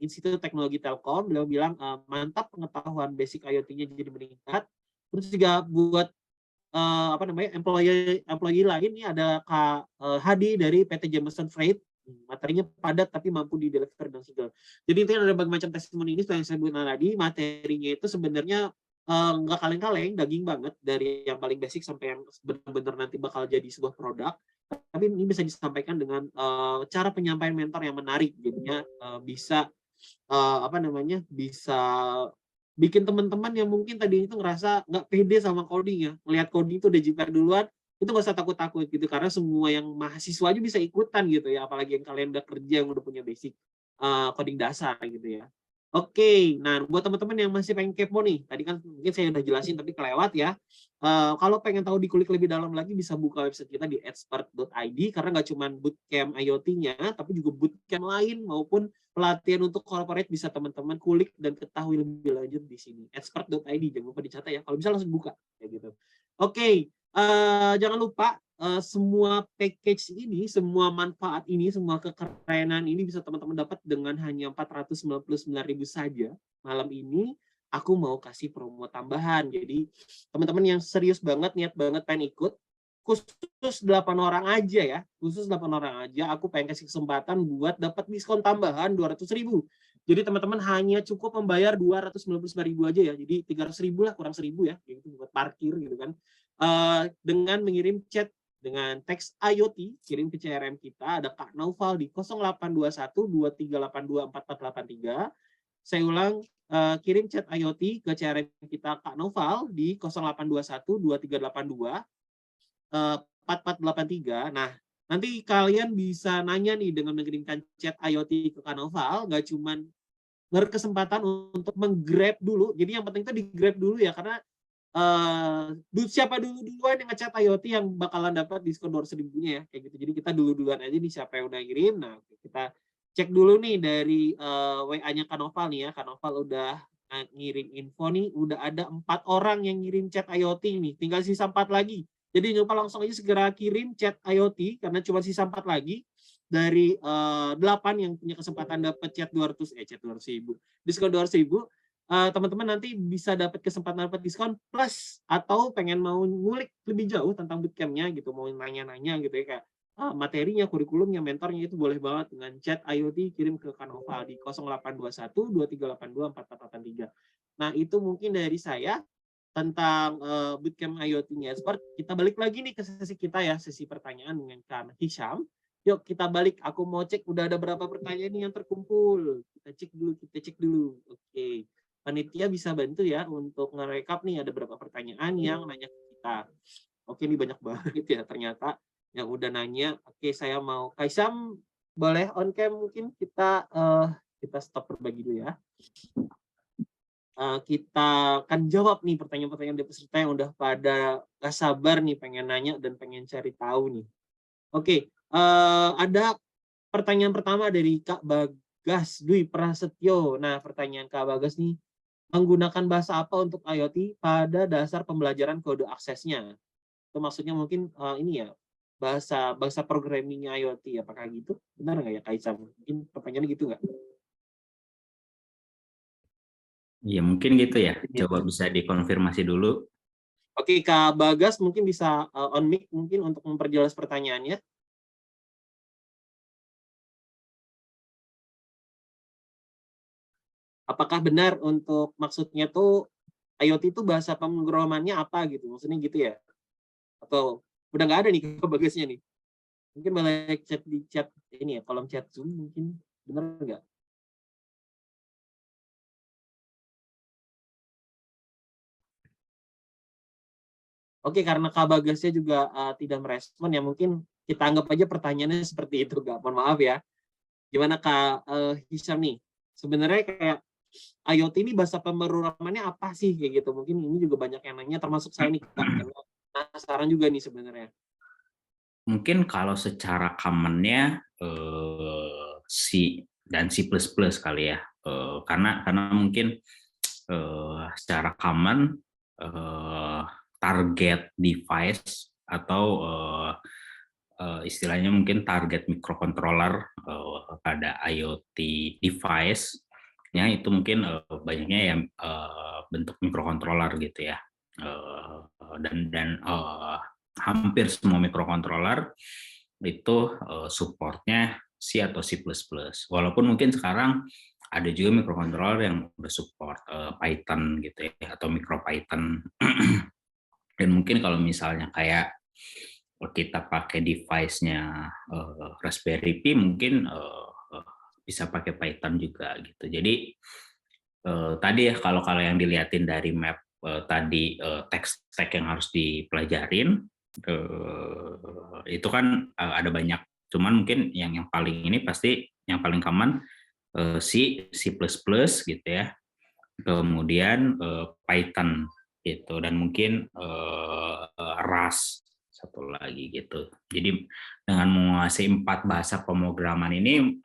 Institut Teknologi Telkom. Beliau bilang mantap pengetahuan basic IoT-nya jadi meningkat. Terus juga buat apa namanya, employee lain nih ada Kak Hadi dari PT Jameson Freight. Materinya padat tapi mampu di deliver dan segala. Jadi intinya ada berbagai macam testimoni ini yang saya sebutkan tadi. Materinya itu sebenarnya nggak kaleng-kaleng, daging banget, dari yang paling basic sampai yang benar-benar nanti bakal jadi sebuah produk. Tapi ini bisa disampaikan dengan cara penyampaian mentor yang menarik, jadinya bisa apa namanya, bisa bikin teman-teman yang mungkin tadi itu ngerasa nggak pede sama coding ya, ngelihat coding itu udah jiper duluan, itu nggak usah takut-takut gitu, karena semua yang mahasiswa aja bisa ikutan gitu ya, apalagi yang kalian udah kerja, yang udah punya basic coding dasar gitu ya. Oke, nah buat teman-teman yang masih pengen kepo nih, tadi kan mungkin saya udah jelasin tapi kelewat ya. Kalau pengen tahu dikulik lebih dalam lagi, bisa buka website kita di expert.id, karena nggak cuma bootcamp IoT-nya, tapi juga bootcamp lain maupun pelatihan untuk corporate bisa teman-teman kulik dan ketahui lebih lanjut di sini. Expert.id, jangan lupa dicatat ya. Kalau bisa langsung buka kayak gitu. Oke, jangan lupa semua package ini, semua manfaat ini, semua kekerenan ini bisa teman-teman dapat dengan hanya 499.000 saja. Malam ini aku mau kasih promo tambahan. Jadi teman-teman yang serius banget, niat banget pengen ikut, khusus 8 orang aja ya. Khusus 8 orang aja aku pengen kasih kesempatan buat dapat diskon tambahan 200.000. Jadi teman-teman hanya cukup membayar 299.000 aja ya. Jadi 300.000 lah, kurang 1.000 ya. Itu buat parkir gitu kan. Dengan mengirim chat dengan teks IoT, kirim ke CRM kita, ada Kak Naufal di 0821-2382-4483. Saya ulang, kirim chat IoT ke CRM kita Kak Naufal di 0821-2382-4483. Nah, nanti kalian bisa nanya nih dengan mengirimkan chat IoT ke Kak Naufal, nggak cuman berkesempatan untuk menggrab dulu, jadi yang penting itu di-grab dulu ya, karena siapa duluan yang ngechat IoT yang bakalan dapat diskon 200.000-nya ya, kayak gitu. Jadi kita duluan aja nih siapa yang udah ngirim. Nah, kita cek dulu nih dari WA-nya Kanoval nih ya. Kanoval udah ngirim info nih, udah ada 4 orang yang ngirim chat IoT nih, tinggal sisa 4 lagi. Jadi jangan lupa langsung aja segera kirim chat IoT karena cuma sisa 4 lagi dari 8 yang punya kesempatan dapat chat 200.000, diskon 200.000. Teman-teman nanti bisa dapat kesempatan dapat diskon plus, atau pengen mau ngulik lebih jauh tentang bootcamp-nya gitu, mau nanya-nanya gitu ya, kayak materinya, kurikulumnya, mentornya, itu boleh banget dengan chat IoT, kirim ke Kanova di 0821-2382-4483. Nah, itu mungkin dari saya tentang bootcamp IoT-nya Expert. Kita balik lagi nih ke sesi kita ya, sesi pertanyaan dengan Kak Hisham. Yuk kita balik, aku mau cek udah ada berapa pertanyaan nih yang terkumpul. Kita cek dulu. Oke. Panitia bisa bantu ya untuk ngerekap nih ada berapa pertanyaan yang nanya ke kita. Oke, ini banyak banget ya ternyata yang udah nanya. Oke, saya mau Kaisam boleh on cam, mungkin kita stop berbagi dulu ya. Kita akan jawab nih pertanyaan-pertanyaan dari peserta yang udah pada gak sabar nih pengen nanya dan pengen cari tahu nih. Oke, ada pertanyaan pertama dari Kak Bagas Dwi Prasetyo. Nah, pertanyaan Kak Bagas nih, menggunakan bahasa apa untuk IoT pada dasar pembelajaran kode aksesnya? Itu maksudnya mungkin ini ya, bahasa programmingnya IoT, apakah gitu? Benar nggak ya Kak Isam? Mungkin pertanyaannya gitu nggak? Ya mungkin gitu ya. Coba bisa dikonfirmasi dulu. Oke, Kak Bagas mungkin bisa on mic mungkin untuk memperjelas pertanyaannya. Apakah benar untuk maksudnya tuh IoT itu bahasa pemrogramannya apa gitu? Maksudnya gitu ya? Atau udah nggak ada nih Kak Bagasnya nih? Mungkin boleh chat di chat ini ya, kolom chat Zoom mungkin. Benar nggak? Oke, karena Kak Bagasnya juga tidak merespon ya, mungkin kita anggap aja pertanyaannya seperti itu, Kak. Mohon maaf ya. Gimana Kak Hisham nih? Sebenarnya kayak IoT ini bahasa pemrogramannya apa sih kayak gitu? Mungkin ini juga banyak yang nanya, termasuk saya nih Kak. Karena penasaran juga nih sebenarnya. Mungkin kalau secara common-nya C dan C++ kali ya. Karena mungkin secara common target device atau istilahnya mungkin target microcontroller pada IoT device ya itu mungkin banyaknya yang bentuk microcontroller gitu ya. Dan hampir semua microcontroller itu supportnya C atau C++. Walaupun mungkin sekarang ada juga microcontroller yang udah support Python gitu ya atau MicroPython. Dan mungkin kalau misalnya kayak kita pakai device-nya Raspberry Pi mungkin bisa pakai Python juga gitu. Jadi tadi ya kalau yang dilihatin dari map tadi tech stack yang harus dipelajarin itu kan ada banyak. Cuman mungkin yang paling ini pasti yang paling common C gitu ya. Kemudian Python gitu dan mungkin Rust satu lagi gitu. Jadi dengan menguasai 4 bahasa pemrograman ini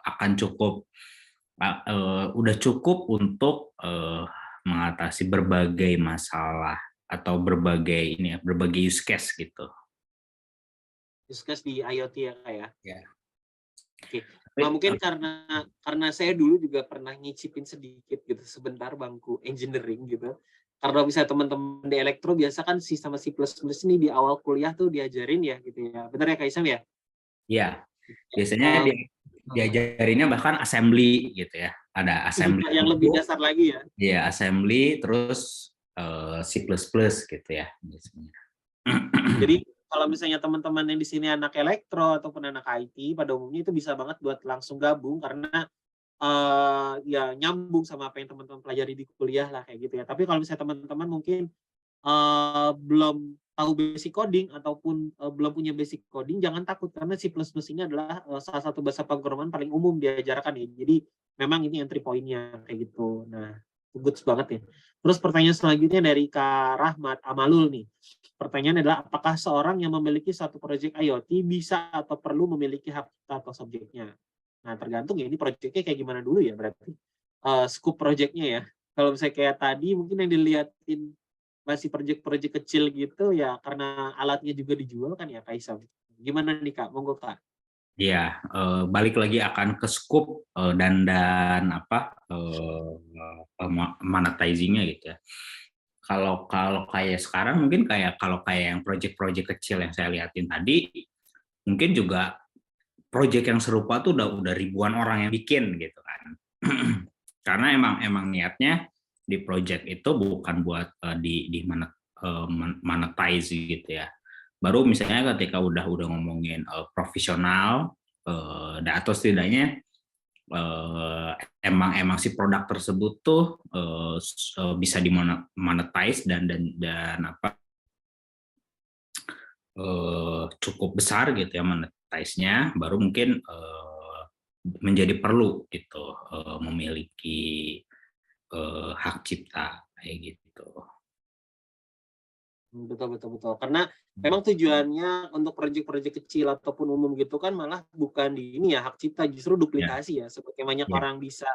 akan cukup udah cukup untuk mengatasi berbagai masalah atau berbagai use case gitu. Use case di IoT ya Kak ya? Ya. Oke. Nah, mungkin karena saya dulu juga pernah ngicipin sedikit gitu sebentar bangku engineering gitu. Karena bisa teman-teman di elektro biasa kan C sama C++ ini di awal kuliah tuh diajarin ya gitu ya. Benar ya Kak Isam ya? Iya. Biasanya diajarinnya bahkan assembly gitu ya. Ada assembly yang lebih dasar lagi ya. Iya, assembly terus C++ gitu ya biasanya. Jadi kalau misalnya teman-teman yang di sini anak elektro ataupun anak IT pada umumnya itu bisa banget buat langsung gabung karena ya nyambung sama apa yang teman-teman pelajari di kuliah lah kayak gitu ya. Tapi kalau misalnya teman-teman mungkin belum tahu basic coding ataupun belum punya basic coding, jangan takut karena C++ ini adalah salah satu bahasa pemrograman paling umum diajarkan ya. Jadi memang ini entry point-nya kayak gitu. Nah, good banget ya. Terus pertanyaan selanjutnya dari Kak Rahmat Amalul nih. Pertanyaan adalah apakah seorang yang memiliki satu proyek IoT bisa atau perlu memiliki hak cipta atau subjeknya? Nah, tergantung ya ini proyeknya kayak gimana dulu ya berarti. Scope proyeknya ya. Kalau misalnya kayak tadi mungkin yang dilihatin masih proyek-proyek kecil gitu ya karena alatnya juga dijual kan ya Kak Isam. Gimana nih Kak? Monggo Kak. Iya, balik lagi akan ke scope dan apa monetizing-nya gitu ya. Kalau kayak sekarang mungkin kalau kayak yang proyek-proyek kecil yang saya lihatin tadi mungkin juga proyek yang serupa tuh udah ribuan orang yang bikin gitu kan. Karena emang niatnya di proyek itu bukan buat monetize gitu ya. Baru misalnya ketika udah ngomongin profesional atau setidaknya emang si produk tersebut tuh bisa dimonetize dan apa cukup besar gitu ya monetize-nya, baru mungkin menjadi perlu gitu memiliki hak cipta kayak gitu. Betul. Karena memang tujuannya untuk proyek-proyek kecil ataupun umum gitu kan malah bukan di ini ya hak cipta, justru duplikasi ya. Seperti banyak orang bisa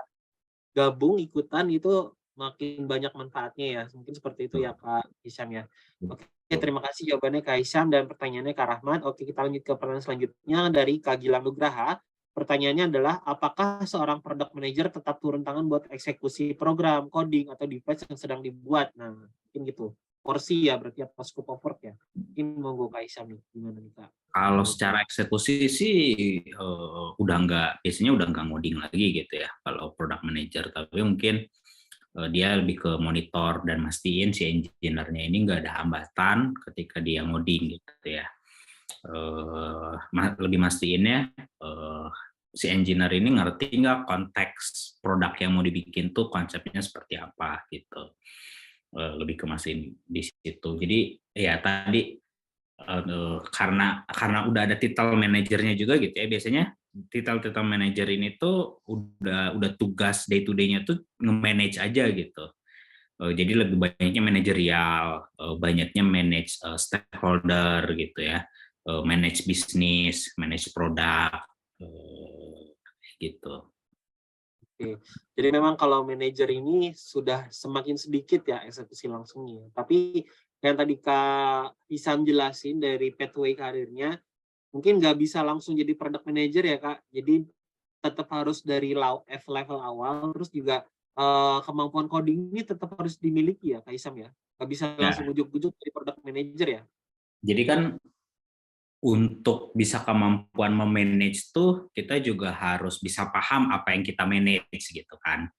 gabung ikutan itu makin banyak manfaatnya ya. Mungkin seperti itu ya Kak Hisham ya. Oke, terima kasih jawabannya Kak Hisham dan pertanyaannya Kak Rahmat. Oke, kita lanjut ke pertanyaan selanjutnya dari Kak Gilang Nugraha. Pertanyaannya adalah, apakah seorang product manager tetap turun tangan buat eksekusi program, coding, atau device yang sedang dibuat? Nah, mungkin gitu. Porsi ya, berarti apa scope of work ya? Mungkin monggo Kak Hisham nih, gimana nih Kak? Kalau secara eksekusi sih biasanya udah nggak ngoding lagi gitu ya kalau product manager, tapi mungkin dia lebih ke monitor dan mastiin si engineer-nya ini nggak ada hambatan ketika dia ngoding gitu ya. Lebih mastiinnya si engineer ini ngerti nggak konteks produk yang mau dibikin tuh konsepnya seperti apa gitu. Lebih ke mastiin di situ. Jadi ya tadi karena udah ada title manajernya juga gitu ya, biasanya title manager ini tuh udah tugas day to day-nya tuh nge-manage aja gitu. Jadi lebih banyaknya manajerial, banyaknya manage stakeholder gitu ya, manage bisnis, manage produk gitu. Oke. Jadi memang kalau manajer ini sudah semakin sedikit ya eksekusi langsungnya. Tapi yang tadi Kak Hisham jelasin dari pathway karirnya, mungkin nggak bisa langsung jadi product manager ya Kak. Jadi tetap harus dari level awal, terus juga kemampuan coding ini tetap harus dimiliki ya Kak Hisham ya. Nggak bisa langsung ujuk-ujuk jadi product manager ya. Jadi kan untuk bisa kemampuan memanage tuh kita juga harus bisa paham apa yang kita manage gitu kan.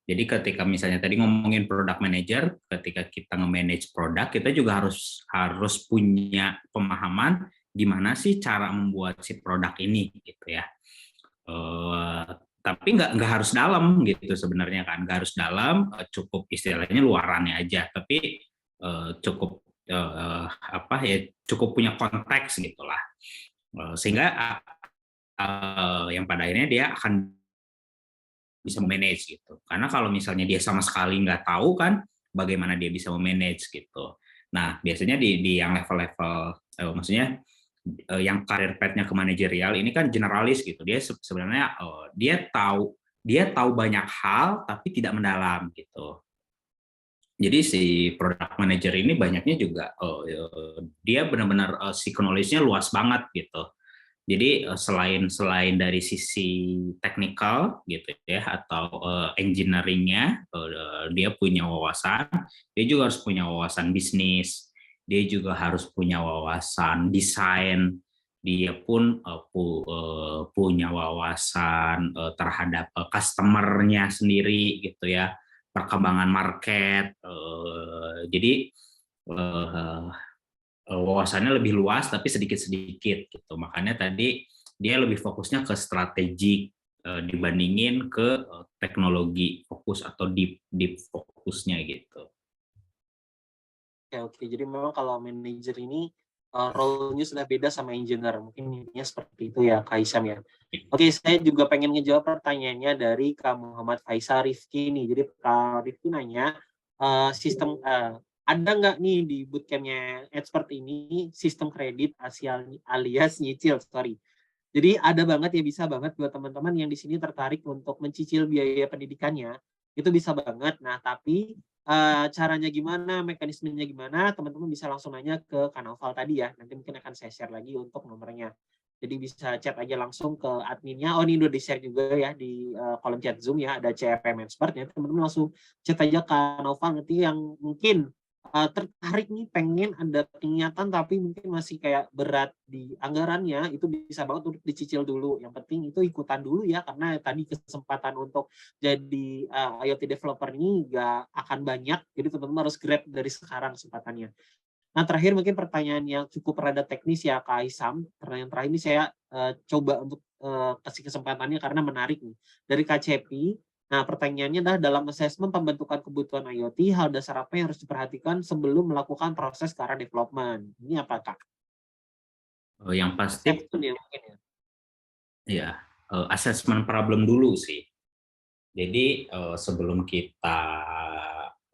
Jadi ketika misalnya tadi ngomongin product manager, ketika kita nge-manage produk, kita juga harus punya pemahaman gimana sih cara membuat si produk ini gitu ya. Tapi nggak harus dalam gitu sebenarnya kan, nggak harus dalam, cukup istilahnya luarannya aja, tapi cukup cukup punya konteks gitulah, sehingga yang pada akhirnya dia akan bisa manage gitu. Karena kalau misalnya dia sama sekali nggak tahu kan bagaimana dia bisa memanage gitu. Nah biasanya di yang level-level maksudnya yang karir path-nya ke manajerial ini kan generalis gitu. Dia sebenarnya dia tahu banyak hal tapi tidak mendalam gitu. Jadi si product manager ini banyaknya juga dia benar-benar knowledge-nya luas banget gitu. Jadi selain dari sisi teknikal gitu ya atau engineering-nya, dia punya wawasan, dia juga harus punya wawasan bisnis, dia juga harus punya wawasan desain, dia pun punya wawasan terhadap customer-nya sendiri gitu ya, perkembangan market. Jadi wawasannya lebih luas tapi sedikit-sedikit gitu. Makanya tadi dia lebih fokusnya ke strategik dibandingin ke teknologi fokus atau deep fokusnya gitu. Oke. Jadi memang kalau manajer ini role-nya sudah beda sama engineer. Mungkin intinya seperti itu ya Kak Hisham ya. Oke, saya juga pengen ngejawab pertanyaannya dari Kak Muhammad Faisal Rifki nih. Jadi Kak Rifki nanya, sistem ada nggak nih di bootcamp-nya expert ini sistem kredit alias nyicil, sorry. Jadi ada banget ya, bisa banget buat teman-teman yang di sini tertarik untuk mencicil biaya pendidikannya, itu bisa banget. Nah, tapi caranya gimana, mekanismenya gimana, teman-teman bisa langsung nanya ke Kak Naufal tadi ya. Nanti mungkin akan saya share lagi untuk nomornya. Jadi bisa chat aja langsung ke adminnya. Oh, ini udah di-share juga ya di kolom chat Zoom ya, ada CRM Expert ya. Teman-teman langsung chat aja ke Kak Naufal, nanti yang mungkin tertarik nih pengen ada niatan tapi mungkin masih kayak berat di anggarannya, itu bisa banget untuk dicicil dulu. Yang penting itu ikutan dulu ya, karena tadi kesempatan untuk jadi IoT developer ini nggak akan banyak, jadi teman-teman harus grab dari sekarang kesempatannya. Nah terakhir mungkin pertanyaan yang cukup rada teknis ya Kak Hisham, pertanyaan terakhir ini saya coba untuk kasih kesempatannya karena menarik nih, dari Kak Cepi. Nah, pertanyaannya adalah dalam asesmen pembentukan kebutuhan IoT, hal dasar apa yang harus diperhatikan sebelum melakukan proses ke arah development? Ini apa, Kak? Yang pasti, ya, mungkin ya. Ya, assessment problem dulu sih. Jadi sebelum kita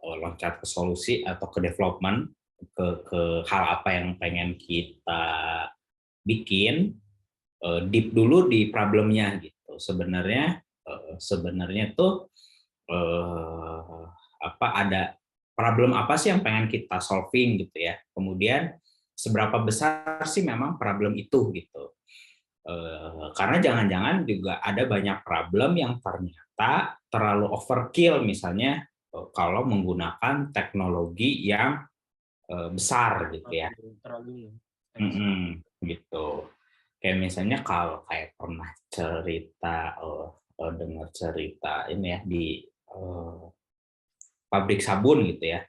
loncat ke solusi atau ke development, ke hal apa yang pengen kita bikin, deep dulu di problemnya gitu. Sebenarnya tuh ada problem apa sih yang pengen kita solving gitu ya. Kemudian seberapa besar sih memang problem itu gitu. Karena jangan-jangan juga ada banyak problem yang ternyata terlalu overkill, misalnya kalau menggunakan teknologi yang besar gitu ya. Terlalu Gitu. Kayak misalnya kalau kayak pernah cerita dengar cerita ini ya di pabrik sabun gitu ya.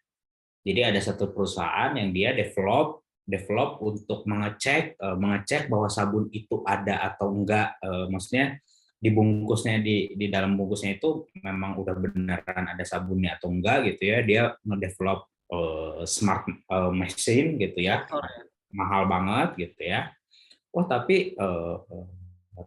Jadi ada satu perusahaan yang dia develop untuk mengecek bahwa sabun itu ada atau enggak, maksudnya dibungkusnya di dalam bungkusnya itu memang udah beneran ada sabunnya atau enggak gitu ya. Dia ngedevelop smart machine gitu ya, mahal banget gitu ya. Oh tapi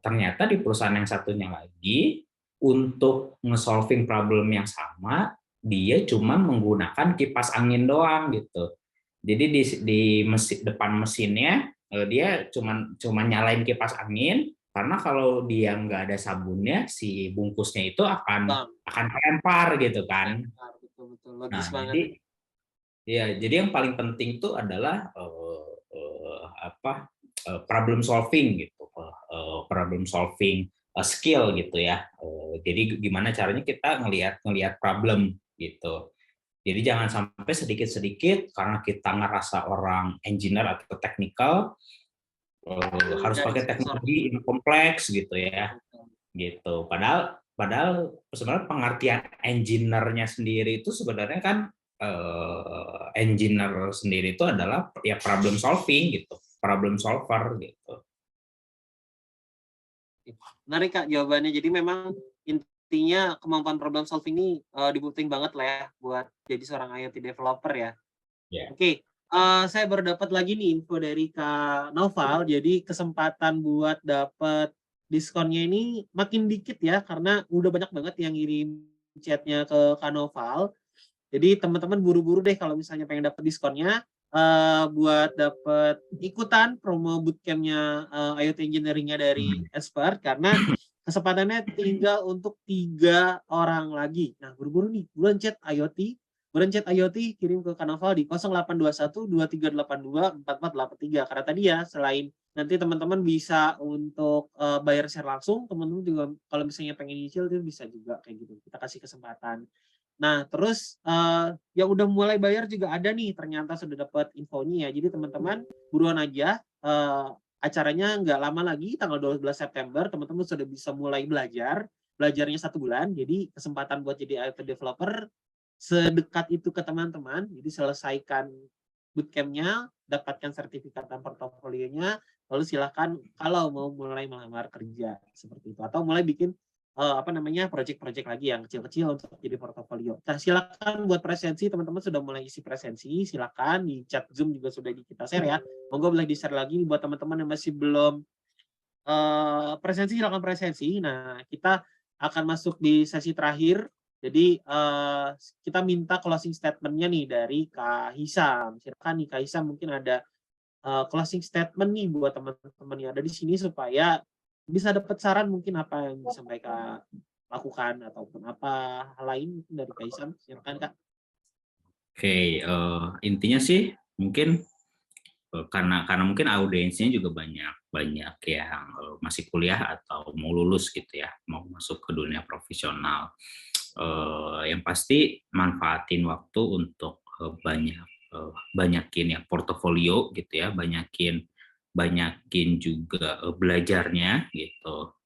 ternyata di perusahaan yang satunya lagi untuk nge-solving problem yang sama dia cuma menggunakan kipas angin doang gitu. Jadi di depan mesinnya dia cuma nyalain kipas angin, karena kalau dia nggak ada sabunnya si bungkusnya itu akan kelempar gitu kan. Betul Nah, logis banget. jadi yang paling penting itu adalah problem solving gitu, problem solving skill gitu ya. Jadi gimana caranya kita ngelihat problem gitu. Jadi jangan sampai sedikit-sedikit karena kita ngerasa orang engineer atau technical harus pakai teknologi yang kompleks gitu ya. Gitu. Padahal sebenarnya pengertian engineer-nya sendiri itu sebenarnya kan engineer sendiri itu adalah ya problem solving gitu, problem solver gitu. Menarik Kak jawabannya. Jadi memang intinya kemampuan problem solving ini dibutuhin banget lah ya buat jadi seorang IoT developer ya. Yeah. Oke, saya baru dapat lagi nih info dari Kak Noval. Jadi kesempatan buat dapat diskonnya ini makin dikit ya, karena udah banyak banget yang ngirim chatnya ke Kak Noval. Jadi teman-teman buru-buru deh kalau misalnya pengen dapat diskonnya buat dapat ikutan promo bootcampnya IoT Engineering-nya dari Expert, karena kesempatannya tinggal untuk 3 orang lagi. Nah, buru-buru nih, buruan chat IoT kirim ke Kanoval di 0821 2382 4483. Karena tadi ya, selain nanti teman-teman bisa untuk bayar share langsung, teman-teman juga kalau misalnya pengen nyicil itu bisa juga kayak gitu. Kita kasih kesempatan. Nah, terus yang udah mulai bayar juga ada nih, ternyata sudah dapat infonya ya. Jadi teman-teman buruan aja, acaranya nggak lama lagi, tanggal 12 September, teman-teman sudah bisa mulai belajarnya 1 bulan. Jadi kesempatan buat jadi IoT developer sedekat itu ke teman-teman. Jadi selesaikan bootcamp-nya, dapatkan sertifikat dan portofolionya, lalu silakan kalau mau mulai melamar kerja seperti itu, atau mulai bikin project-project lagi yang kecil-kecil untuk jadi portofolio. Nah, silakan buat presensi, teman-teman sudah mulai isi presensi, silakan di chat Zoom juga sudah kita share ya. Monggo boleh di-share lagi buat teman-teman yang masih belum presensi, silakan presensi. Nah, kita akan masuk di sesi terakhir. Jadi kita minta closing statement-nya nih dari Kak Hisam. Silakan nih Kak Hisam, mungkin ada closing statement nih buat teman-teman yang ada di sini supaya bisa dapat saran mungkin apa yang bisa mereka lakukan ataupun apa hal lain dari Kak Hisam. Silakan Kak. Oke, intinya sih mungkin karena mungkin audiensnya juga banyak yang masih kuliah atau mau lulus gitu ya, mau masuk ke dunia profesional. Yang pasti manfaatin waktu untuk banyakin ya portofolio gitu ya, banyakin juga belajarnya gitu,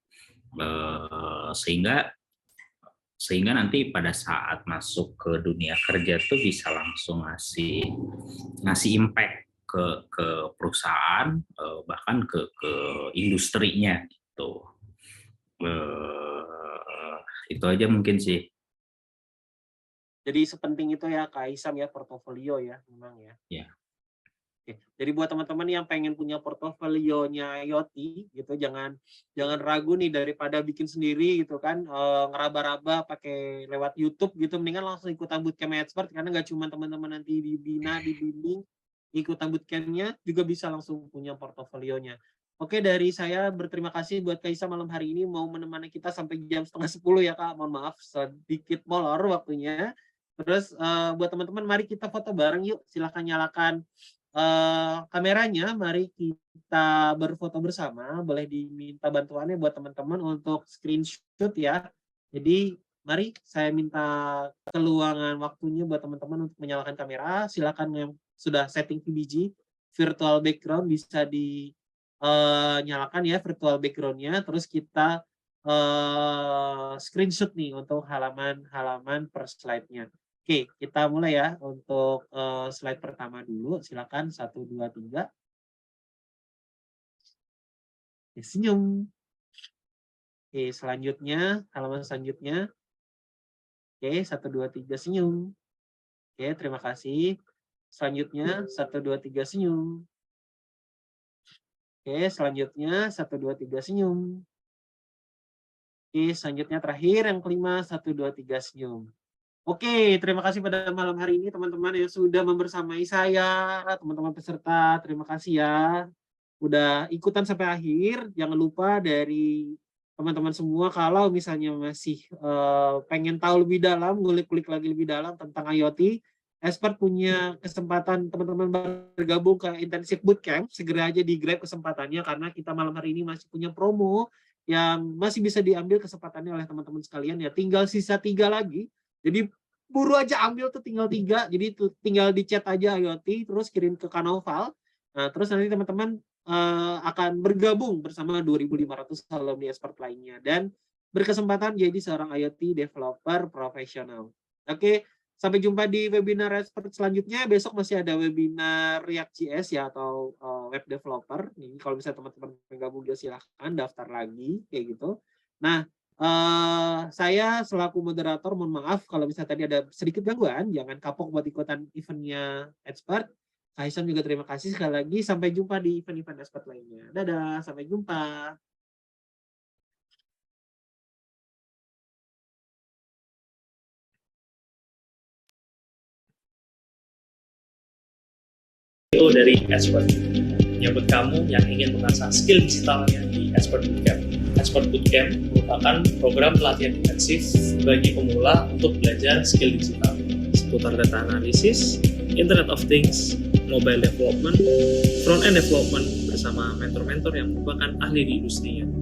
sehingga nanti pada saat masuk ke dunia kerja tuh bisa langsung ngasih impact ke perusahaan, bahkan ke industrinya gitu. Itu aja mungkin sih. Jadi sepenting itu ya Kak Hisam ya, portofolio ya memang ya. Ya. Oke. Jadi buat teman-teman yang pengen punya portofolionya IoT gitu, jangan ragu nih, daripada bikin sendiri gitu kan, ngeraba-raba pakai lewat YouTube gitu, mendingan langsung ikutan bootcamp Expert, karena nggak cuma teman-teman nanti dibimbing, ikutan bootcamp-nya juga bisa langsung punya portofolionya. Oke, dari saya berterima kasih buat Kak Hisam malam hari ini mau menemani kita sampai jam 9:30 ya Kak. Mohon maaf sedikit molor waktunya. Terus buat teman-teman, mari kita foto bareng yuk. Silahkan nyalakan kameranya. Mari kita berfoto bersama. Boleh diminta bantuannya buat teman-teman untuk screenshot ya. Jadi mari saya minta keluangan waktunya buat teman-teman untuk menyalakan kamera. Silakan yang sudah setting VBG, virtual background bisa dinyalakan ya virtual background-nya. Terus kita screenshot nih untuk halaman per slide-nya. Oke, kita mulai ya untuk slide pertama dulu. Silakan 1, 2, 3. Oke, senyum. Oke, selanjutnya halaman selanjutnya. Oke, 1, 2, 3 senyum. Oke, terima kasih. Selanjutnya 1, 2, 3 senyum. Oke, selanjutnya 1, 2, 3 senyum. Oke, selanjutnya terakhir yang kelima 1, 2, 3 senyum. Oke, terima kasih pada malam hari ini teman-teman yang sudah membersamai saya, teman-teman peserta. Terima kasih ya. Udah ikutan sampai akhir. Jangan lupa dari teman-teman semua kalau misalnya masih pengen tahu lebih dalam, ngulik-ngulik lagi lebih dalam tentang IoT, Expert punya kesempatan teman-teman bergabung ke Intensive Bootcamp. Segera aja di-grab kesempatannya karena kita malam hari ini masih punya promo yang masih bisa diambil kesempatannya oleh teman-teman sekalian ya. Tinggal sisa 3 lagi. Jadi buru aja ambil tuh tinggal 3. Jadi tuh tinggal di chat aja IoT terus kirim ke Kanoval. Nah, terus nanti teman-teman akan bergabung bersama 2.500 alumni Expert lainnya dan berkesempatan jadi seorang IoT developer profesional. Oke, sampai jumpa di webinar Expert selanjutnya. Besok masih ada webinar React.js ya atau web developer. Ini kalau misalnya teman-teman bergabung ya silahkan daftar lagi kayak gitu. Nah, saya selaku moderator mohon maaf kalau misalnya tadi ada sedikit gangguan. Jangan kapok buat ikutan eventnya Expert. Kak Hisam juga terima kasih sekali lagi. Sampai jumpa di event-event Expert lainnya. Dadah, sampai jumpa. Dari Expert menyambut kamu yang ingin mengasah skill digitalnya di Expert Bootcamp. Expert Bootcamp merupakan program pelatihan intensif bagi pemula untuk belajar skill digital seputar data analisis, Internet of Things, mobile development, front-end development bersama mentor-mentor yang merupakan ahli di industrinya.